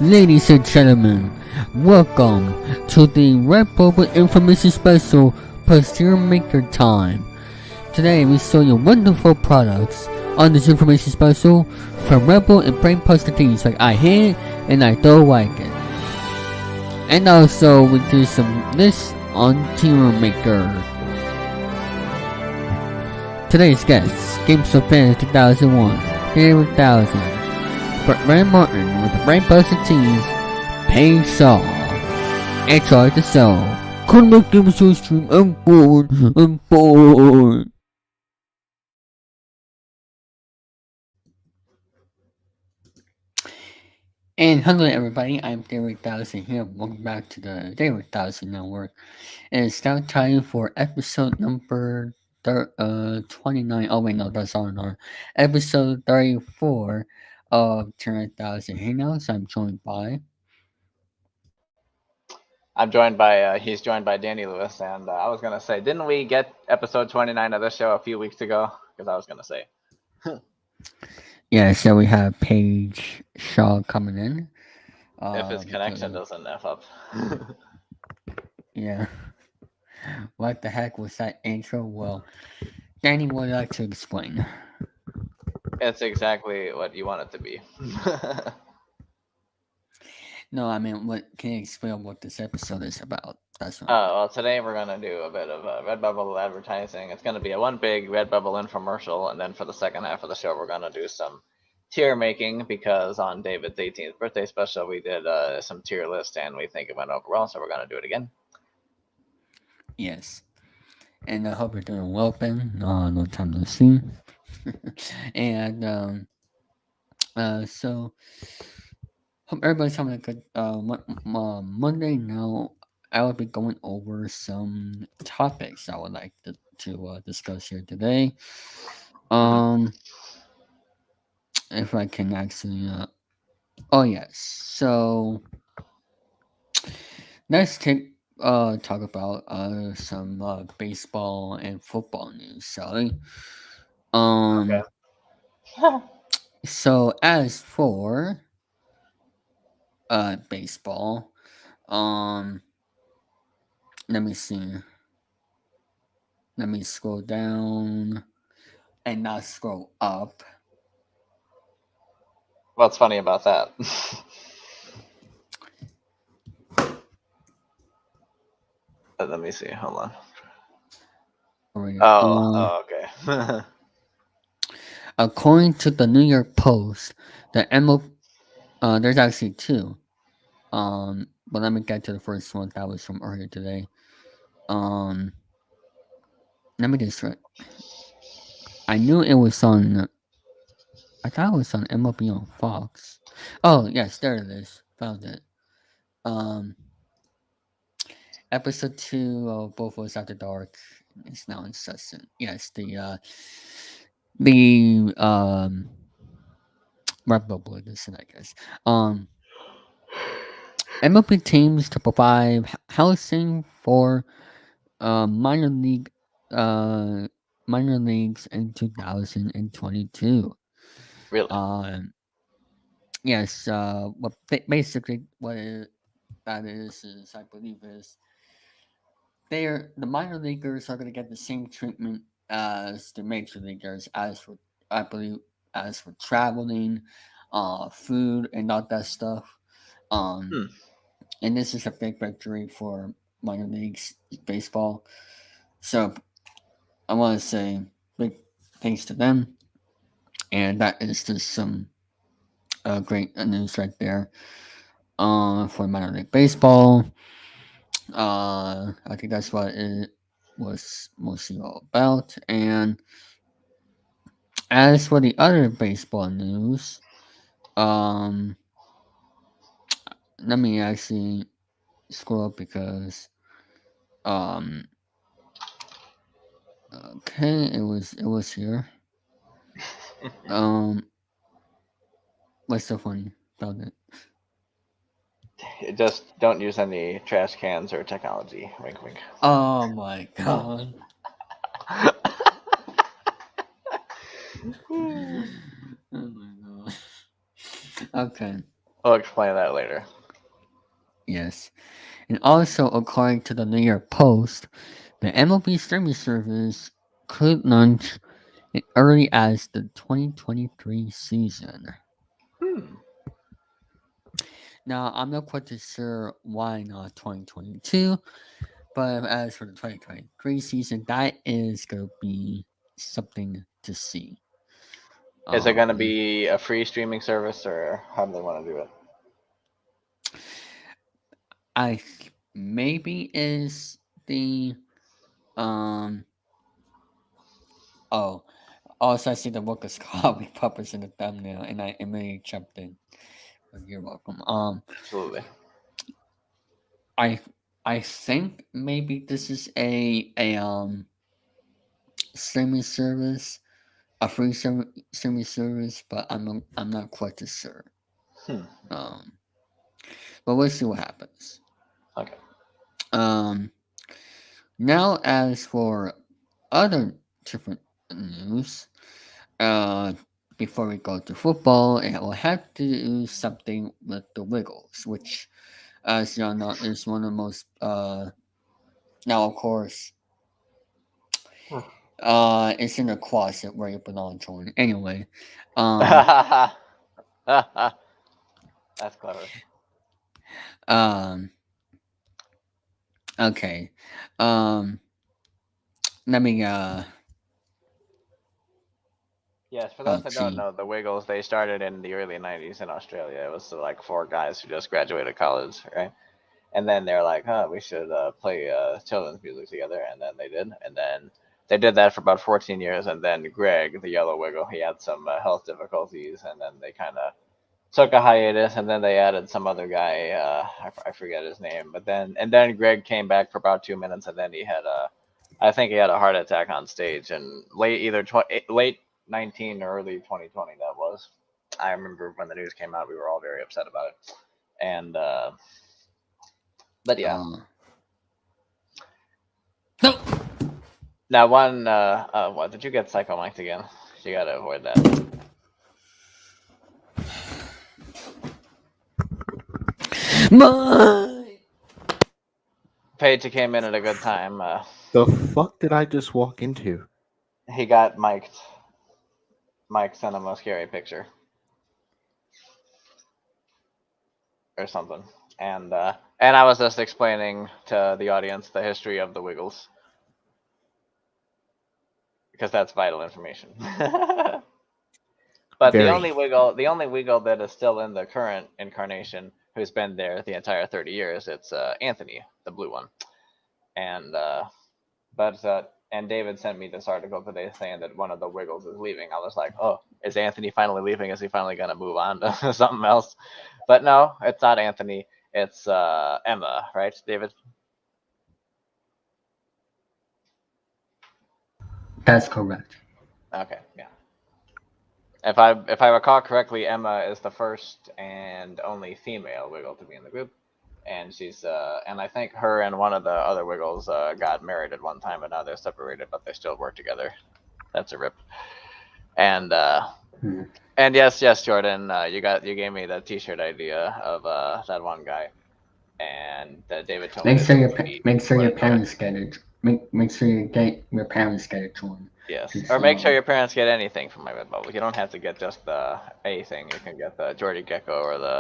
Ladies and gentlemen, welcome to the Redbubble information special plus tiermaker time. Today we show you wonderful products on this information special from Rebel and brain poster things like I hate and I don't like it. And also we do some lists on tiermaker. Today's guests, Games of Fans 2001, 3000. But Ray Martin with the brain busted tease pays off. Enjoy the show. Couldn't give us a stream. I'm bored. And hello everybody, I'm Tiermaker here. Welcome back to the Tiermaker Network. And it's now time for episode number 29. Oh wait, no, that's on our episode 34 of Chilling3000 Hangouts. I'm joined by He's joined by Danny Lewis, and I was gonna say, didn't we get episode 29 of this show a few weeks ago? Because I was gonna say, yeah, so we have Paige Shaw coming in. if his connection doesn't F up. Yeah. What the heck was that intro? Well, Danny would like to explain. It's exactly what you want it to be. No, I mean, what can you explain what this episode is about? That's what. Well, today we're gonna do a bit of Redbubble advertising. It's gonna be a one big Redbubble infomercial, and then for the second half of the show, we're gonna do some tier making because on David's 18th birthday special, we did some tier lists, and we think it went over well, so we're gonna do it again. Yes. And I hope you're doing well, Ben. No time to see. And so hope everybody's having a good Monday. Now I will be going over some topics I would like to discuss here today. If I can actually oh yes. So let's talk about some baseball and football news, shall we? Okay. So as for baseball, let me see. Let me scroll down and not scroll up. What's funny about that? Let me see. Hold on. Okay. According to the New York Post, the there's actually two. But let me get to the first one that was from earlier today. Let me just. I knew it was on. I thought it was on MLB on Fox. Oh yes, there it is. Found it. Episode 2 of Both of Us After Dark is now incessant. Yes, the Redbubble edition, I guess. MLB teams to provide housing for minor leagues in 2022. Really? Yes. Basically what that is I believe is the minor leaguers are going to get the same treatment as the major leaguers as for I believe as for traveling, food and all that stuff. Hmm. And this is a big victory for minor leagues baseball. So I want to say big thanks to them, and that is just some great news right there. For minor league baseball, I think that's what it was mostly all about. And as for the other baseball news, um, let me actually scroll up because um okay, it was here. Um, what's so funny about it? Just don't use any trash cans or technology. Wink, wink. Oh my god. Oh my god. Okay. We'll explain that later. Yes. And also, according to the New York Post, the MLB streaming service could launch as early as the 2023 season. Now, I'm not quite sure why not 2022, but as for the 2023 season, that is going to be something to see. Is it going to be a free streaming service, or how do they want to do it? I maybe is the oh, also I see the book is called we published in the thumbnail, and I immediately jumped in. You're welcome. Absolutely. I think maybe this is a streaming service, a free streaming service, but I'm not quite sure. But we'll see what happens. Okay. Now as for other different news, before we go to football, it will have to do something with the Wiggles, which, as y'all know, is one of the most now of course it's in a closet where you belong, Jordan. Anyway, That's clever. Okay. Let me Yes, for those that don't know, the Wiggles, they started in the early 90s in Australia. It was like 4 guys who just graduated college, right? And then they're like, we should play children's music together. And then they did. And then they did that for about 14 years. And then Greg, the yellow Wiggle, he had some health difficulties. And then they kind of took a hiatus. And then they added some other guy. I forget his name. But then Greg came back for about 2 minutes. And then he had I think he had a heart attack on stage. And late 19 or early 2020, that was. I remember when the news came out, we were all very upset about it. And but yeah. No. Now what did you get psycho mic'd again? You gotta avoid that. Paige came in at a good time. The fuck did I just walk into? He got mic'd. Mike sent him a scary picture. Or something. And I was just explaining to the audience the history of the Wiggles. Because that's vital information. But the only Wiggle that is still in the current incarnation, who's been there the entire 30 years, it's Anthony, the blue one. And and David sent me this article today saying that one of the Wiggles is leaving. I was like, oh, is Anthony finally leaving? Is he finally gonna move on to something else? But no, it's not Anthony. It's Emma, right, David? That's correct. Okay, yeah. If I recall correctly, Emma is the first and only female Wiggle to be in the group, and she's and I think her and one of the other Wiggles got married at one time, but now they're separated, but they still work together. That's a rip. And and yes, Jordan, you gave me the T-shirt idea of that one guy, and David told me. Make sure your parents get it. Make sure you get your parents get it, Jordan. Yes, or make sure your parents get anything from my Redbubble. You don't have to get just the A thing. You can get the Jordy Gecko or the.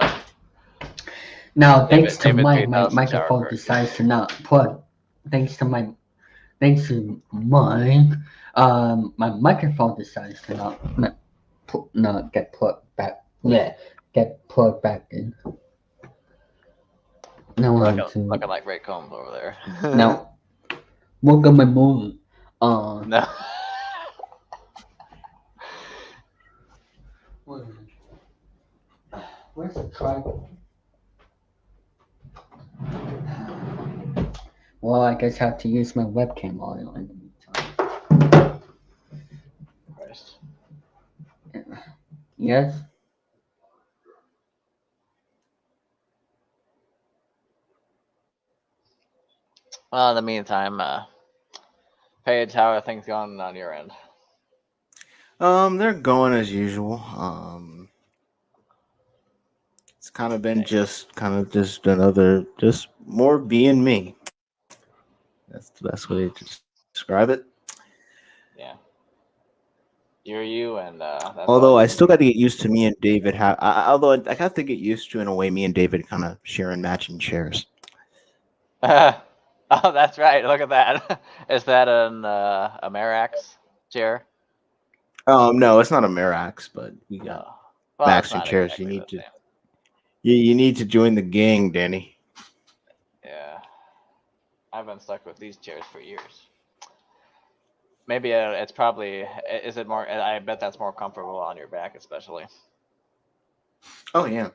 Now, thanks to my microphone decides to not plug. Thanks to my microphone decides to not get plugged back. Yeah, get plugged back in. Now looking like Ray Combs over there. Now, look at my movie. No. Where's the tripod? Well, I guess I have to use my webcam audio in the meantime. Christ. Yes? Well, in the meantime, Paige, how are things going on your end? They're going as usual. kind of been just another, just more being me. That's the best way to describe it. Yeah. You're you, and that's all Although you I can still be. got to get used to me and David. Although I have to get used to, in a way, me and David kind of sharing matching chairs. Oh, that's right. Look at that. Is that a Marax chair? No, it's not a Mirax, but we got Oh. Well, it's matching not chairs. You exactly need the to same. you need to join the gang, Danny. Yeah. I've been stuck with these chairs for years. Maybe it's probably. Is it more? I bet that's more comfortable on your back, especially. Oh yeah.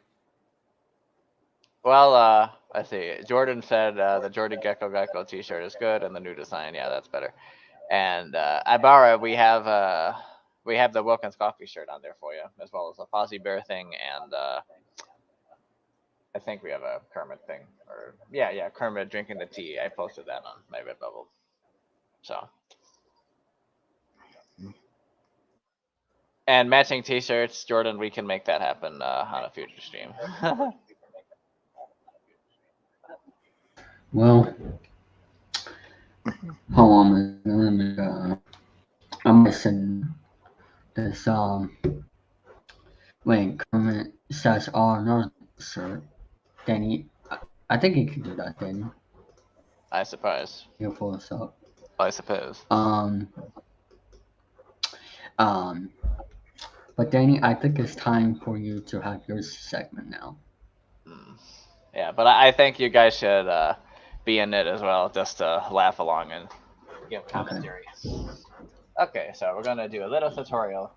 Well, let's see. Jordan said the Jordy Gecko T-shirt is good, and the new design, yeah, that's better. And Ibarra, we have the Wilkins Coffee shirt on there for you, as well as a Fozzie Bear thing, and I think we have a Kermit thing, or yeah, Kermit drinking the tea. I posted that on my Redbubble. So. And matching T-shirts, Jordan. We can make that happen on a future stream. Well, hold on a minute. Let me, I'm missing this, wait, Kermit says, oh, no, sir. Danny, I think you can do that, Danny. I suppose. You'll pull us up. I suppose. Um, but Danny, I think it's time for you to have your segment now. Yeah, but I think you guys should be in it as well, just to laugh along and give commentary. Okay, so we're gonna do a little tutorial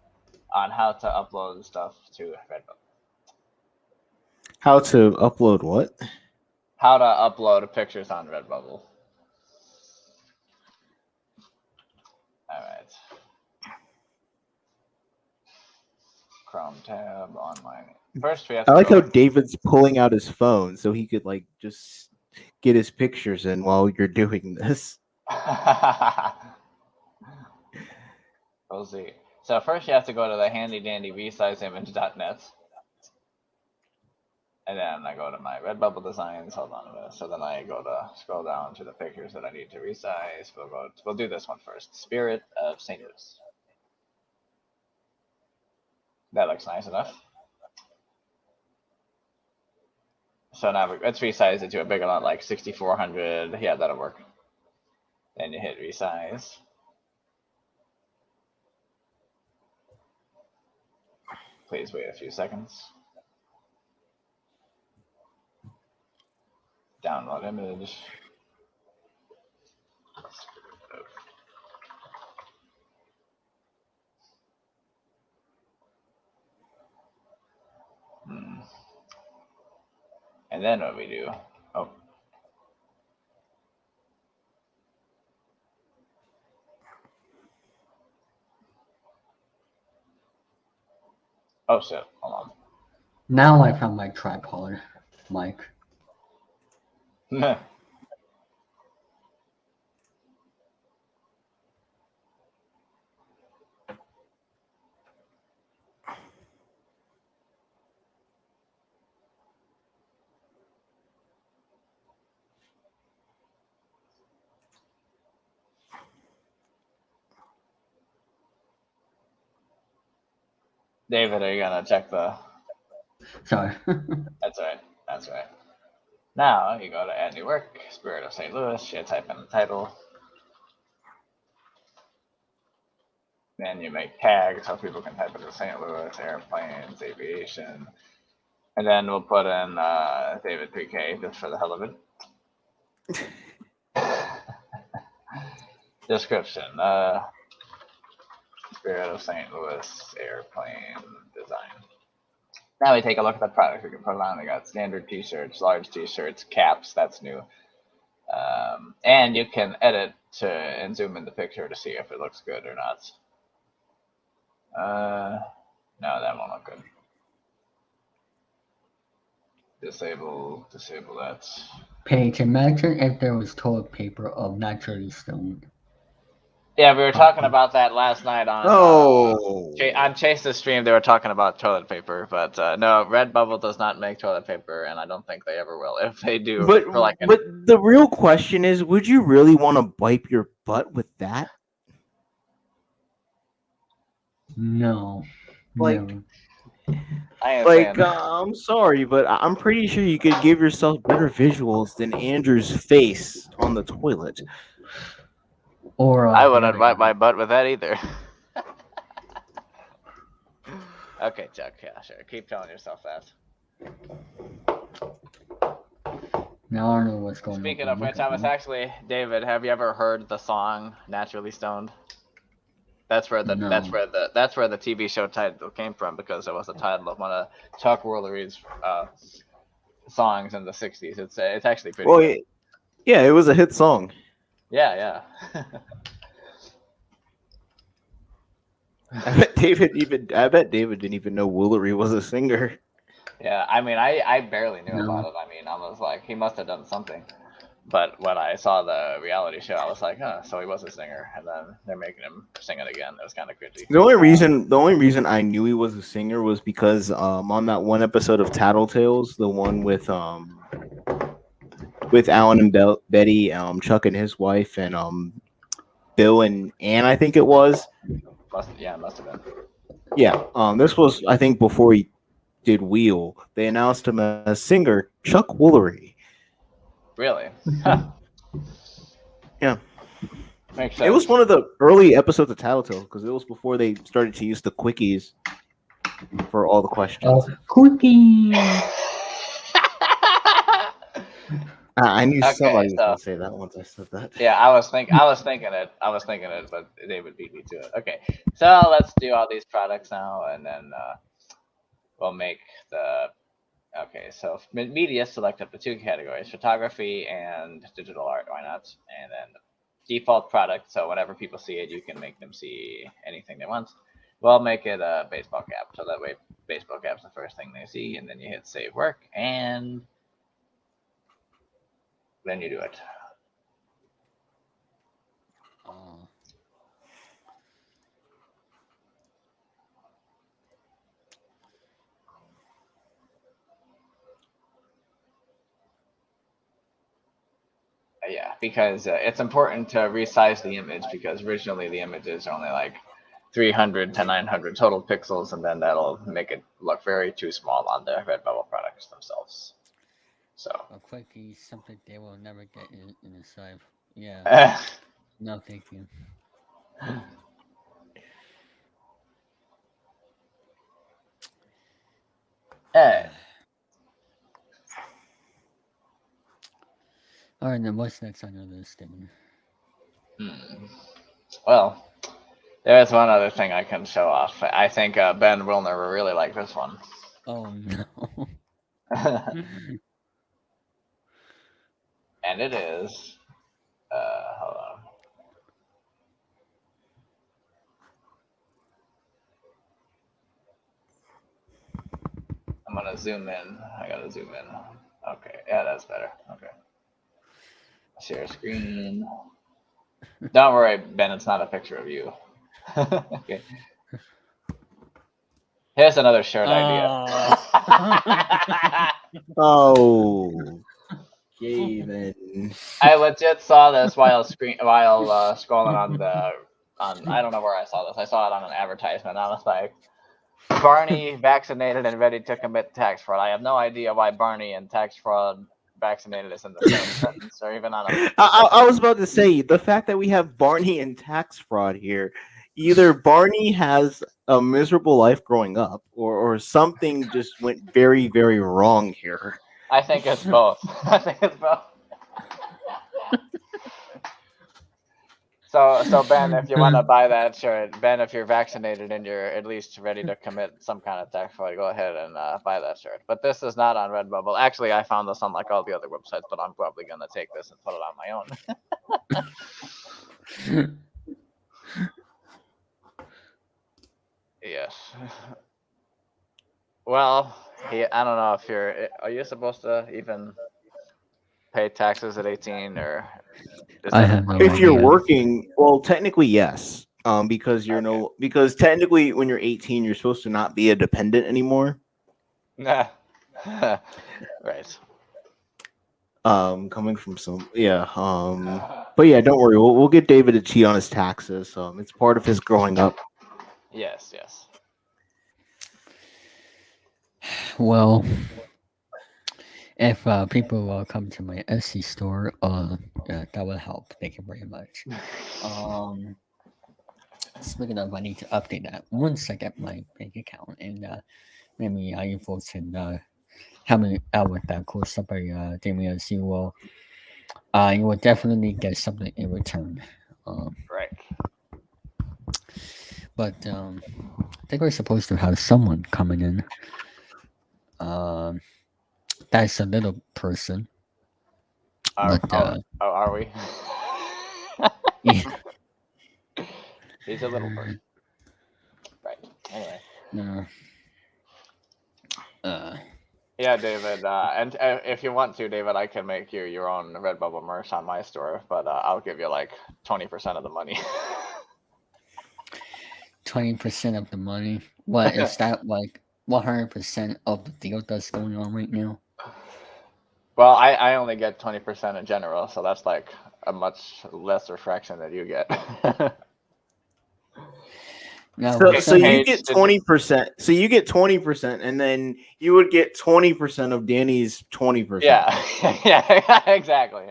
on how to upload stuff to Redbubble. How to upload what? How to upload pictures on Redbubble. All right. Chrome tab, online. First, we have to I like go. how David's pulling out his phone so he could like just get his pictures in while you're doing this. We'll see. So first, you have to go to the handy dandy resizeimage.net. And then I go to my Redbubble designs. Hold on a minute. So then I go to scroll down to the pictures that I need to resize. We'll do this one first. Spirit of St. Louis. That looks nice enough. So now let's resize it to a bigger one, like 6400. Yeah, that'll work. Then you hit resize. Please wait a few seconds. Download image. And then what we do? Oh. Oh shit! Hold on. Now I found my tripod, Mike. David, are you gonna check the? Sorry. That's right. That's right. Now you go to add new work, Spirit of St. Louis. You type in the title. Then you make tags so people can type it in St. Louis, airplanes, aviation. And then we'll put in David PK just for the hell of it. Description. Spirit of St. Louis airplane design. Now we take a look at the product we can put it on. We got standard t-shirts, large t-shirts, caps, that's new. And you can edit and zoom in the picture to see if it looks good or not. No, that won't look good. Disable that. Paige, imagine if there was toilet paper of naturally stoned. Yeah, we were talking about that last night on Oh, on Chase's stream. They were talking about toilet paper, but no, Redbubble does not make toilet paper, and I don't think they ever will. If they do, but for like but the real question is, would you really want to wipe your butt with that? No. Like, Never. I ain't saying. I'm sorry, but I'm pretty sure you could give yourself better visuals than Andrew's face on the toilet. Or I the wouldn't other wipe guy. my butt with that either. Okay, Chuck. Yeah, sure. Keep telling yourself that. Now I don't know what's going on. Speaking of which, I was actually David. Have you ever heard the song "Naturally Stoned"? That's where the No. that's where the TV show title came from, because it was the title of one of Chuck Woolery's songs in the '60s. It's actually pretty Well, good. yeah, it was a hit song. Yeah, yeah. I bet David didn't even know Woolery was a singer. Yeah, I mean, I barely knew No. about it. I mean, I was like, he must have done something. But when I saw the reality show, I was like, so he was a singer, and then they're making him sing it again. It was kind of cringy. The only reason I knew he was a singer was because on that one episode of Tattletales, the one with Alan and Betty, Chuck and his wife, and Bill and Ann, I think it was. Must have been. Yeah, this was, I think, before he did Wheel. They announced him as singer Chuck Woolery. Really? Yeah. Makes sense. It was one of the early episodes of Tattletales because it was before they started to use the quickies for all the questions. Quickie. I knew Okay, somebody was so- going to say that once I said that. Yeah, I was thinking it, but David beat me to it. Okay, so let's do all these products now, and then we'll make the. Okay, so media select up to 2 categories: photography and digital art. Why not? And then default product. So whenever people see it, you can make them see anything they want. We'll make it a baseball cap, so that way baseball cap's the first thing they see, and then you hit save work, and then you do it. Oh. Yeah, because it's important to resize the image, because originally the images are only like 300 to 900 total pixels, and then that'll make it look very too small on the Redbubble products themselves. So. A quickie is something they will never get in this life. Yeah. No, thank you. Alright, then what's next on your list, then? Well, there's one other thing I can show off. I think Ben Wilner will really like this one. Oh no. And it is. Hold on. I'm gonna zoom in. I gotta zoom in. Okay, yeah, that's better. Okay. Share screen. Don't worry, Ben, it's not a picture of you. Okay. Here's another shirt idea. Oh, Gavin. I legit saw this while scrolling on I don't know where I saw this. I saw it on an advertisement. I was like, Barney vaccinated and ready to commit tax fraud. I have no idea why Barney and tax fraud vaccinated is in the same sentence, or even on a. I was about to say, the fact that we have Barney and tax fraud here, either Barney has a miserable life growing up, or something just went very, very wrong here. I think it's both. I think it's both. So Ben, if you want to buy that shirt, Ben, if you're vaccinated and you're at least ready to commit some kind of tax fraud, go ahead and buy that shirt. But this is not on Redbubble. Actually, I found this on like all the other websites, but I'm probably gonna take this and put it on my own. Yes. Well, I don't know if are you supposed to even pay taxes at 18 or? Is I that have no If you're idea. working, well, technically yes. Because you're Okay. because technically when you're 18, you're supposed to not be a dependent anymore. Nah. Right. Coming from some, yeah. But yeah, don't worry. We'll get David to cheat on his taxes. It's part of his growing up. Yes, yes. Well, if people come to my Etsy store, yeah, that would help. Thank you very much. Um, Speaking of, I need to update that once I get my bank account, and maybe you folks can help me out with that. Of course, somebody gave me a zero. You will definitely get something in return. Um, Right. but I think we're supposed to have someone coming in. Um, that's a little person, but Are we? yeah, He's a little person. Right. Anyway. no, Yeah, David. And if you want to, David, I can make you your own Redbubble merch on my store, but I'll give you like 20% of the money. 20% of the money. What is that like? 100% of the deal that's going on right now? Well, I only get 20% in general, so that's like a much lesser fraction that you get. No, So, well, so you Paige, get did you? 20%. So you get 20%, and then you would get 20% of Danny's 20%. Yeah, yeah, exactly.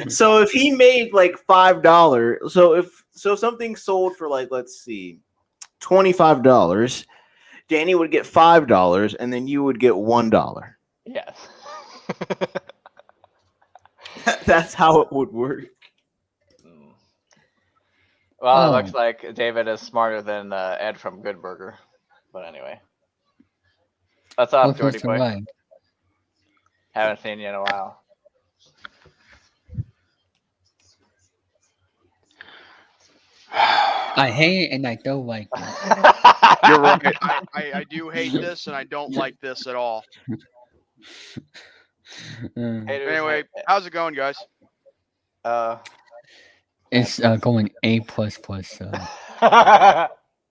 So if he made like $5, so something sold for like, let's see, $25, Danny would get $5, and then you would get $1. Yes. That's how it would work. Mm. Well, it Oh, looks like David is smarter than Ed from Good Burger. But anyway, what's up, what was Jordy the boy? right? Haven't seen you in a while. I hate it and I don't like it. You're right. I do hate this, and I don't like this at all. Haters Anyway, hate- how's it going, guys? It's going A plus plus.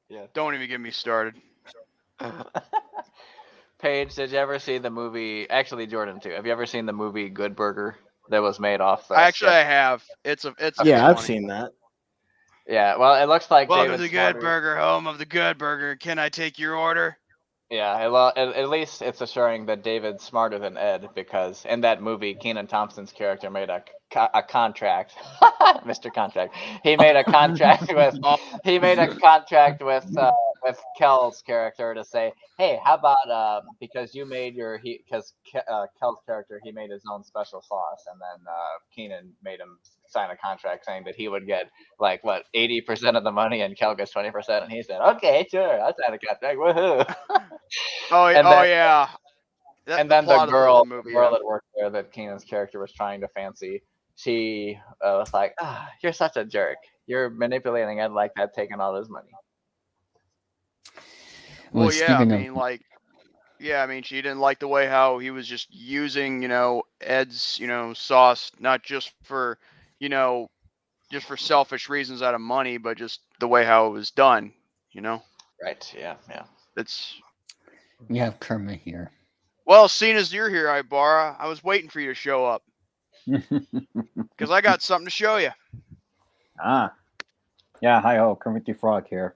Yeah. Don't even get me started. Paige, did you ever see the movie? Actually, Jordan too. Have you ever seen the movie Good Burger that was made off? Actually, I have. It's Yeah, I've funny. seen that. Yeah. Well, it looks like Welcome David to the Smarter. Good Burger, home of the Good Burger. Can I take your order? Yeah, well, at least it's assuring that David's smarter than Ed, because in that movie, Kenan Thompson's character made a contract, Mr. Contract. He made a contract with with Kel's character to say, hey, how about because you made Kel's character, he made his own special sauce, and then Kenan made him sign a contract saying that he would get like what 80% of the money and Kel gets 20%, and he said, okay, sure, I'll sign a contract, woohoo. And then, Yeah. and then the plot of girl, movie. that worked there that Kenan's character was trying to fancy, she was like, you're such a jerk. You're manipulating Ed like that, taking all his money. Well, yeah. I speaking of, mean, like, yeah. I mean, she didn't like the way how he was just using, Ed's, sauce, not just for, just for selfish reasons out of money, but just the way how it was done. Right, yeah. It's we have Kermit here. well, seeing as you're here, Ibarra, I was waiting for you to show up because I got something to show you. Yeah, hi ho, Kermit the Frog here.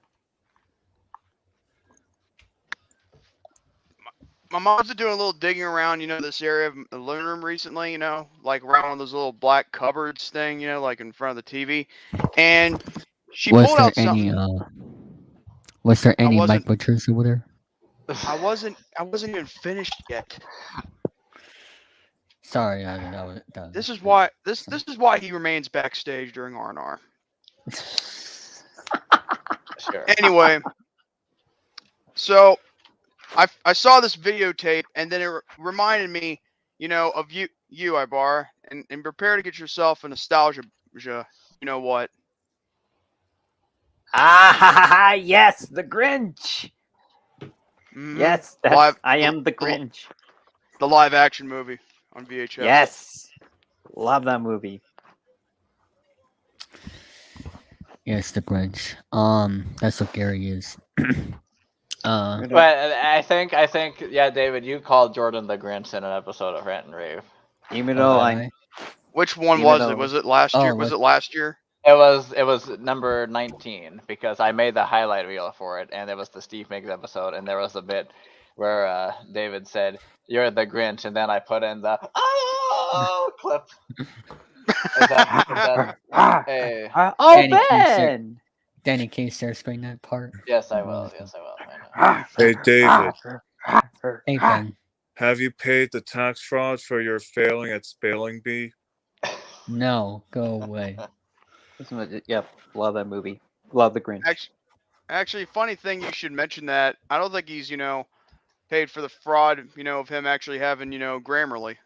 My mom's been doing a little digging around, this area of the living room recently, like around one of those little black cupboards thing, like in front of the TV, and she Was pulled there out something. any wasn't- Mike Butchers over there? I wasn't even finished yet. Sorry, This is why this is why he remains backstage during R&R. Sure. Anyway, so I saw this videotape, and then it reminded me, of you, Ibar, and prepare to get yourself a nostalgia. You know what? Yes, the Grinch. Mhm. Yes, I am the Grinch. The live action movie on VHS. Yes, love that movie. Yes, the Grinch. That's what Gary is. But I think, yeah, David, you called Jordan the Grinch in an episode of Rant and Rave. Even though Okay. Which one Even was though- it? Was it last year? Oh, Was what- it last year? It was number 19 because I made the highlight reel for it, and it was the Steve Miggs episode, and there was a bit where David said, "You're the Grinch," and then I put in the "oh" clip. Is that hey? Oh, Danny Keith said- Ben! Danny, can you start explaining that part? Yes, I will. Yes, I will. I know. Hey, David, Hey, Ben. have you paid the tax fraud for your failing at spelling bee? No, go away. Yep, love that movie. Love the Grinch. Actually, funny thing, you should mention that. I don't think he's, paid for the fraud, of him actually having, Grammarly.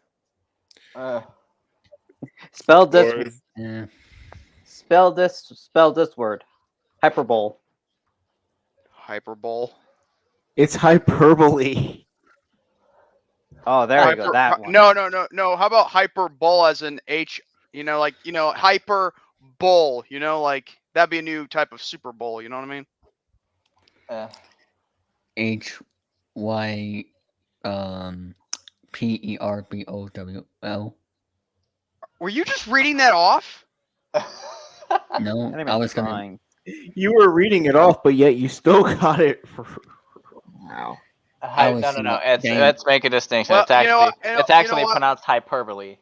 Spell this. Or Yeah. Spell this word. Hyperbole. Hyperbole. It's hyperbole. Oh, there we go. That one. No. How about hyperbole as an H? Hyper bowl. Like that'd be a new type of Super Bowl. You know what I mean? HY PERBOWL. Were you just reading that off? No, Not even I was gonna. trying. You were reading it off, but yet you still got it. Wow. I was No. saying- Let's make a distinction. Well, It's actually it's actually what? pronounced hyperbole.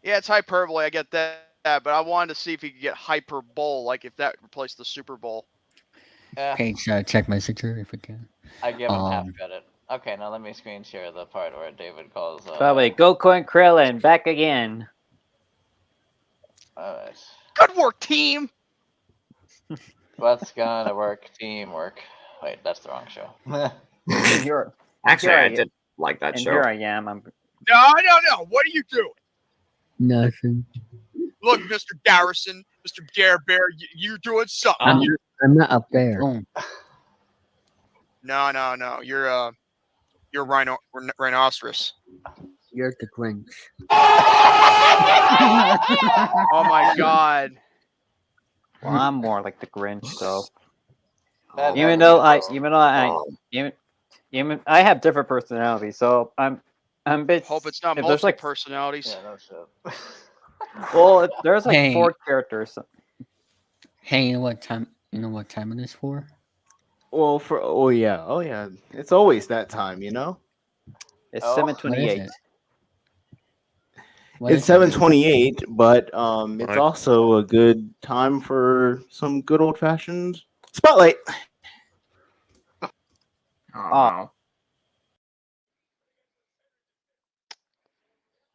Yeah, it's hyperbole. I get that, but I wanted to see if he could get hyperbole, like if that replaced the Super Bowl. Page, check messenger if we can. I give him half credit. Okay, now let me screen share the part where David calls. By the way, Go Coin Krillin back again. Alright. Good work, team. What's gonna work? Teamwork. Wait, that's the wrong show. And here, Actually, here I I did like that and show. here I am. I'm No. What are you doing? Nothing. Look, Mr. Garrison, Mr. Gare Bear, you're doing something. I'm not up there. No. You're rhinoceros. You're the Grinch. Oh my God. well, I'm more like the Grinch, so That even never though goes. I have different personalities, so I'm a bit. Hope it's not if there's multiple like personalities. Yeah, no shit. well, if there's like Hey. 4 characters. Hey, you know what time? You know what time it is for? Well, oh yeah, it's always that time, you know. It's Oh, What is 7:28. it? What It's is it? 7:28, but it's Right. also a good time for some good old fashioned spotlight.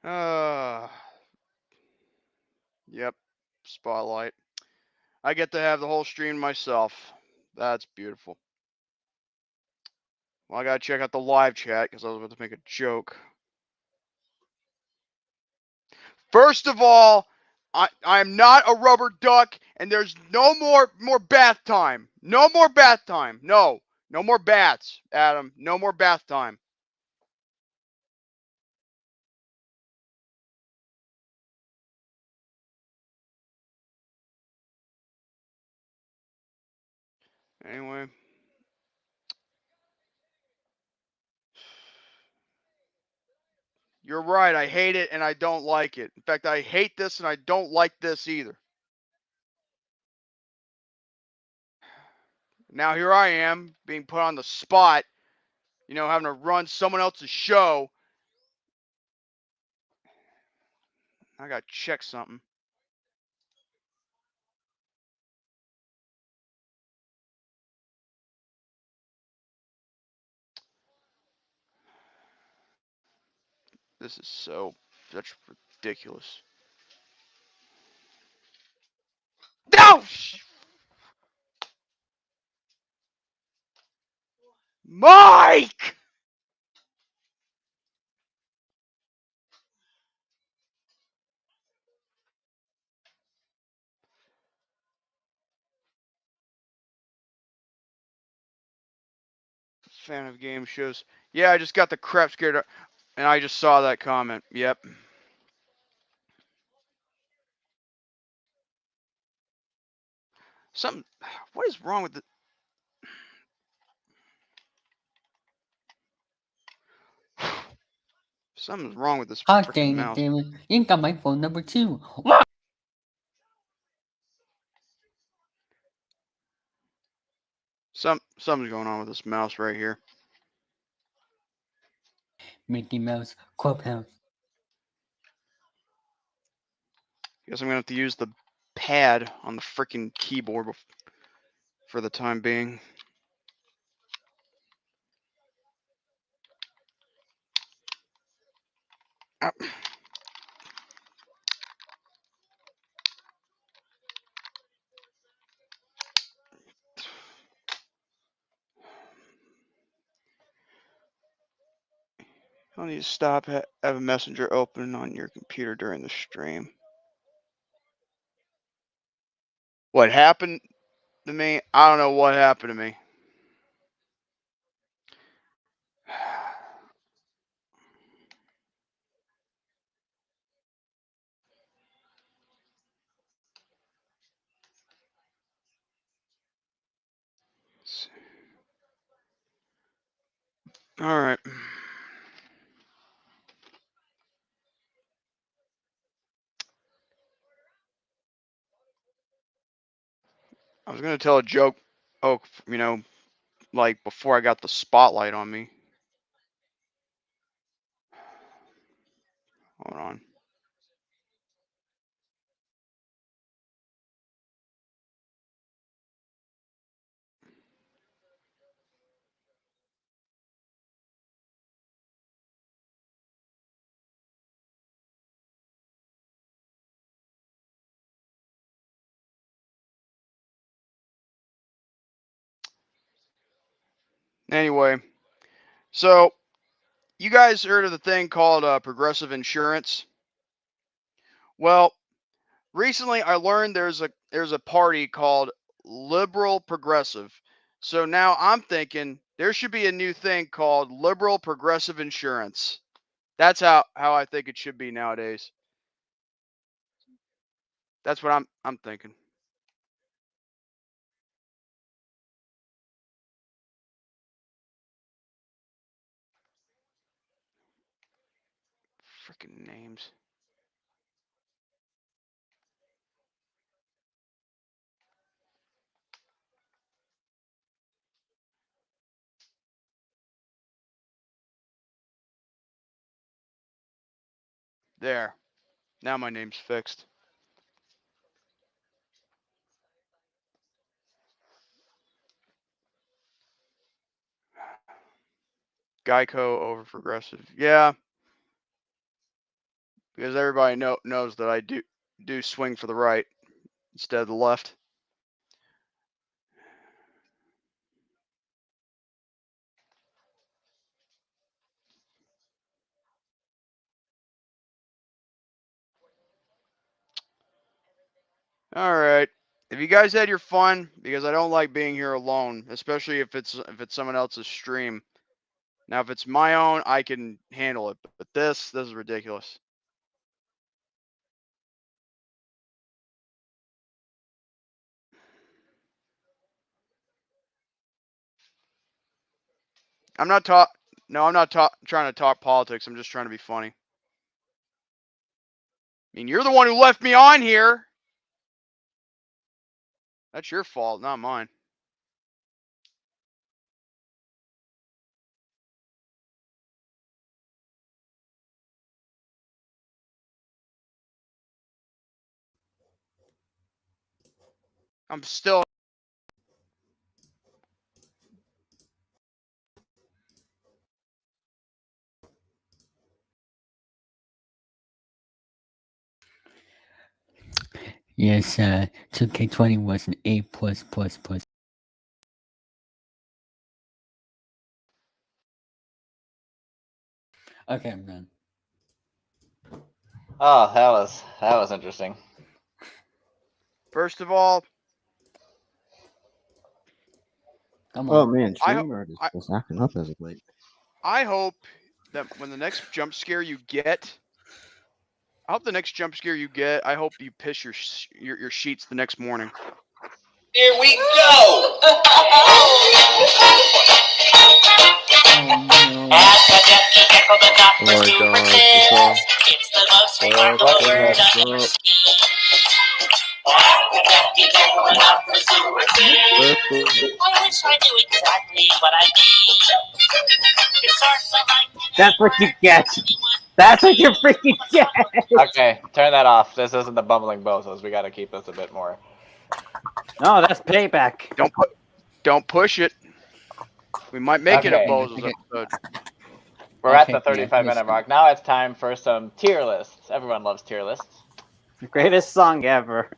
Oh, Yep. Spotlight. I get to have the whole stream myself. That's beautiful. Well, I gotta check out the live chat because I was about to make a joke. First of all, I'm not a rubber duck, and there's no more bath time. No more bath time. No more baths, Adam. No more bath time. Anyway. You're right. I hate it and I don't like it. In fact, I hate this and I don't like this either. Now here I am being put on the spot, having to run someone else's show. I got to check something. This is such ridiculous. No! Mike! Fan of game shows. Yeah, I just got the crap scared and I just saw that comment. Yep. Something. What is wrong with the? Something's wrong with this Hot freaking dang it, mouse. David. You got my phone number too. Something's going on with this mouse right here. Mickey Mouse Clubhouse. Guess I'm gonna have to use the pad on the freaking keyboard for the time being. Ah. You'll need to stop. Have a messenger open on your computer during the stream. What happened to me? I don't know what happened to me. All right. I was gonna tell a joke. Oh, like before I got the spotlight on me. Hold on. Anyway, so you guys heard of the thing called progressive insurance? Well, recently I learned there's a party called liberal progressive. So now I'm thinking there should be a new thing called liberal progressive insurance. That's how I think it should be nowadays. That's what I'm thinking. Freaking names. There. Now my name's fixed. Geico over progressive. Yeah, because everybody knows that I do swing for the right instead of the left. All right. If you guys had your fun, because I don't like being here alone, especially if it's someone else's stream. Now, if it's my own, I can handle it, but this is ridiculous. I'm not trying to talk politics. I'm just trying to be funny. I mean, you're the one who left me on here. That's your fault, not mine. I'm still. Yes, 2K20 was an A plus plus plus. Okay, I'm done. Oh, that was interesting. First of all, Come Oh on. man, I ho- StreamYard is just acting up as of late. I hope that when the next jump scare you get, I hope the next jump scare you get, I hope you piss your sheets the next morning. Here we go. Oh my god, this song. It's the most What remarkable word the I've ever fuck? seen. Enough for suicide. I wish I knew exactly what I mean. It starts like That's what you get. That's what you freaking get. Okay, turn that off. This isn't the bumbling bozos. We gotta keep this a bit more. No, that's payback. Don't push it. We might make it a Okay. Bozos episode. We're at Okay, the yeah, 35-minute listen. mark. Now it's time for some tier lists. Everyone loves tier lists. The greatest song ever.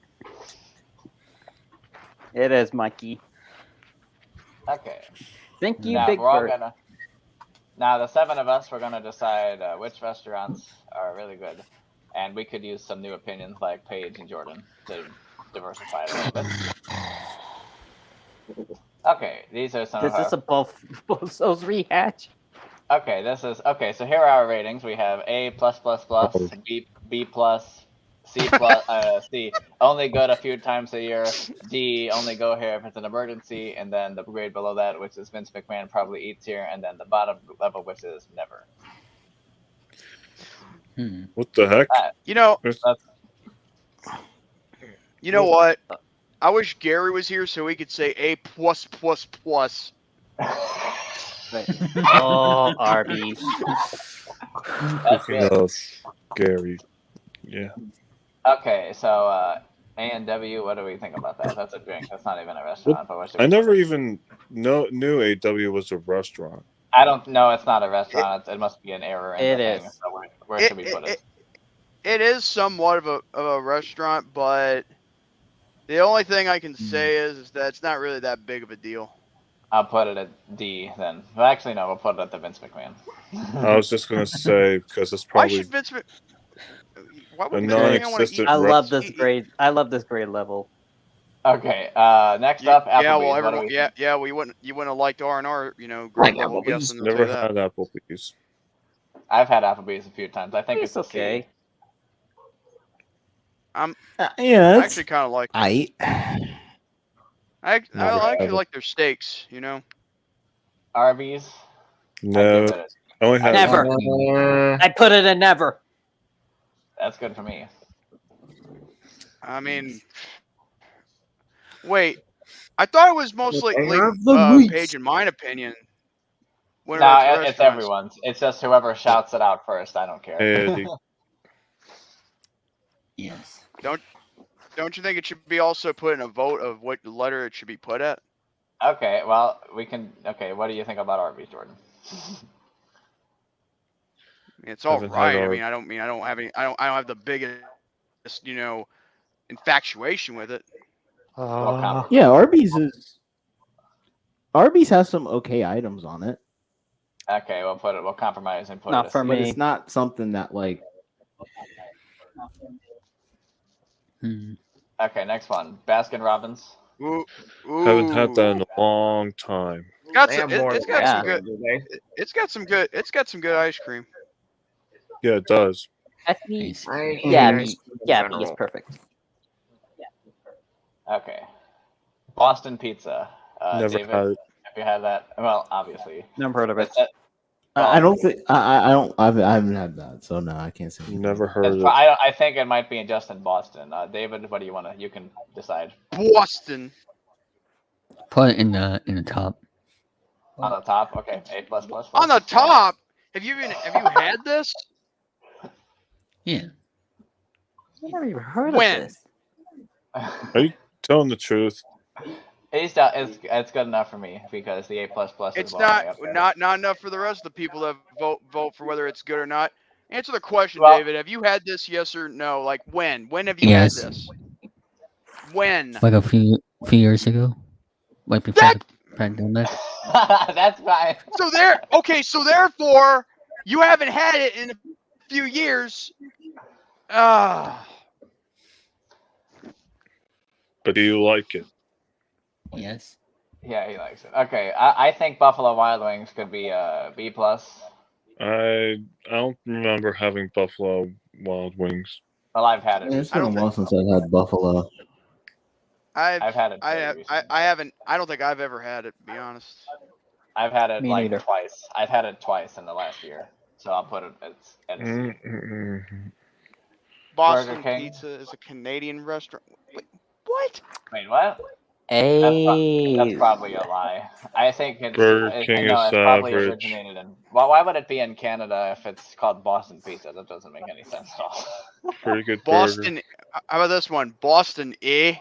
It is, Mikey. Okay. Thank you, Now Big we're all Bird. gonna. Now the 7 of us, we're gonna decide which restaurants are really good, and we could use some new opinions like Paige and Jordan to diversify it a little bit. Okay, these are some Is of this our. a Bozos rehatch? Okay, this is okay. So here are our ratings. We have A plus plus plus, B plus, C plus, C only good a few times a year, D only go here if it's an emergency, and then the grade below that, which is Vince McMahon probably eats here, and then the bottom level, which is never. What the heck? You know, That's you know what? I wish Gary was here so he could say A plus plus plus. Oh, Arby's. that's Speaking good. of Gary, yeah. Okay, so A and W, what do we think about that? That's a drink. That's not even a restaurant. But what should I we never put it? even knew AW was a restaurant. I don't know. It's not a restaurant. It must be an error in It the thing. is. So where should we put it? It is somewhat of a restaurant, but the only thing I can say is that it's not really that big of a deal. I'll put it at D then. Well, actually, no. We'll put it at the Vince McMahon. I was just gonna say because it's Why probably should Vince? Why a would Vince McMahon want to eat? non-existent. I love this grade. I love this grade level. Okay. Next up, Applebee's. Yeah, well, What do everyone, we yeah, think? yeah. Well, you wouldn't have liked R&R, grade level guessing to Never say that. had Applebee's. I've had Applebee's a few times. I think It's it's a C. okay. I Yeah, it's actually kind of like. I. I Never actually had it. like their steaks. Arby's. No, I give it I only had Never. I put it in never. That's good for me. I mean, wait. I thought it was mostly Paige, in my opinion. When No, it's it's restaurants. everyone's. It's just whoever shouts it out first. I don't care. Eddie. Yes. Don't you think it should be also put in a vote of what letter it should be put at? Okay. Well, we can. Okay. What do you think about Arby's, Jordan? It's all Haven't had right. Arby's. I don't have the biggest, infatuation with it. Yeah, Arby's has some okay items on it. Okay, we'll compromise and put Not it. for as But me. it's not something that like. Okay, next one. Baskin Robbins. Ooh. Haven't had that in a long time. It's got They some, have more it's than got ice some cream, good. do they? It's got some good ice cream. Yeah, it does. That's me. I hate Yeah, ice me. cream in Yeah, me general. is perfect. Okay. Boston Pizza. Never David, had it. have you had that? Well, obviously. Never heard of it. I don't think I don't. I haven't had that, so no, I can't say. Never heard it. I think it might be just in Boston. David, what do you want to? You can decide. Boston. Put it in the top. On the top. Okay. A plus plus. On the top. Have you had this? Yeah. I've never even heard When? of this. Are you telling the truth? It's good enough for me because the A plus plus. It's not enough for the rest of the people that vote for whether it's good or not. Answer the question, Well- David. Have you had this? Yes or no? Like when? When have you Yes. had this? When? Like a few years ago. Like before That- the pandemic. That's fine. So therefore, you haven't had it in a few years. Ah. But do you like it? Yes. Yeah, he likes it. Okay, I think Buffalo Wild Wings could be B plus. I don't remember having Buffalo Wild Wings. Well, I've had it. It's I been a don't while since I've had buffalo. I've had it I very have, recently. I haven't. I don't think I've ever had it. To be honest. I've had it Me like neither. twice. I've had it twice in the last year. So I'll put it at a C. Mm-mm. Boston King. Pizza is a Canadian restaurant. Wait, what? Wait, what? Hey. That's probably a lie. I think Burger King no, is it's probably average. originated in. Well, why would it be in Canada if it's called Boston Pizza? That doesn't make any sense at all. Pretty good burger. Boston. How about this one? Boston, eh?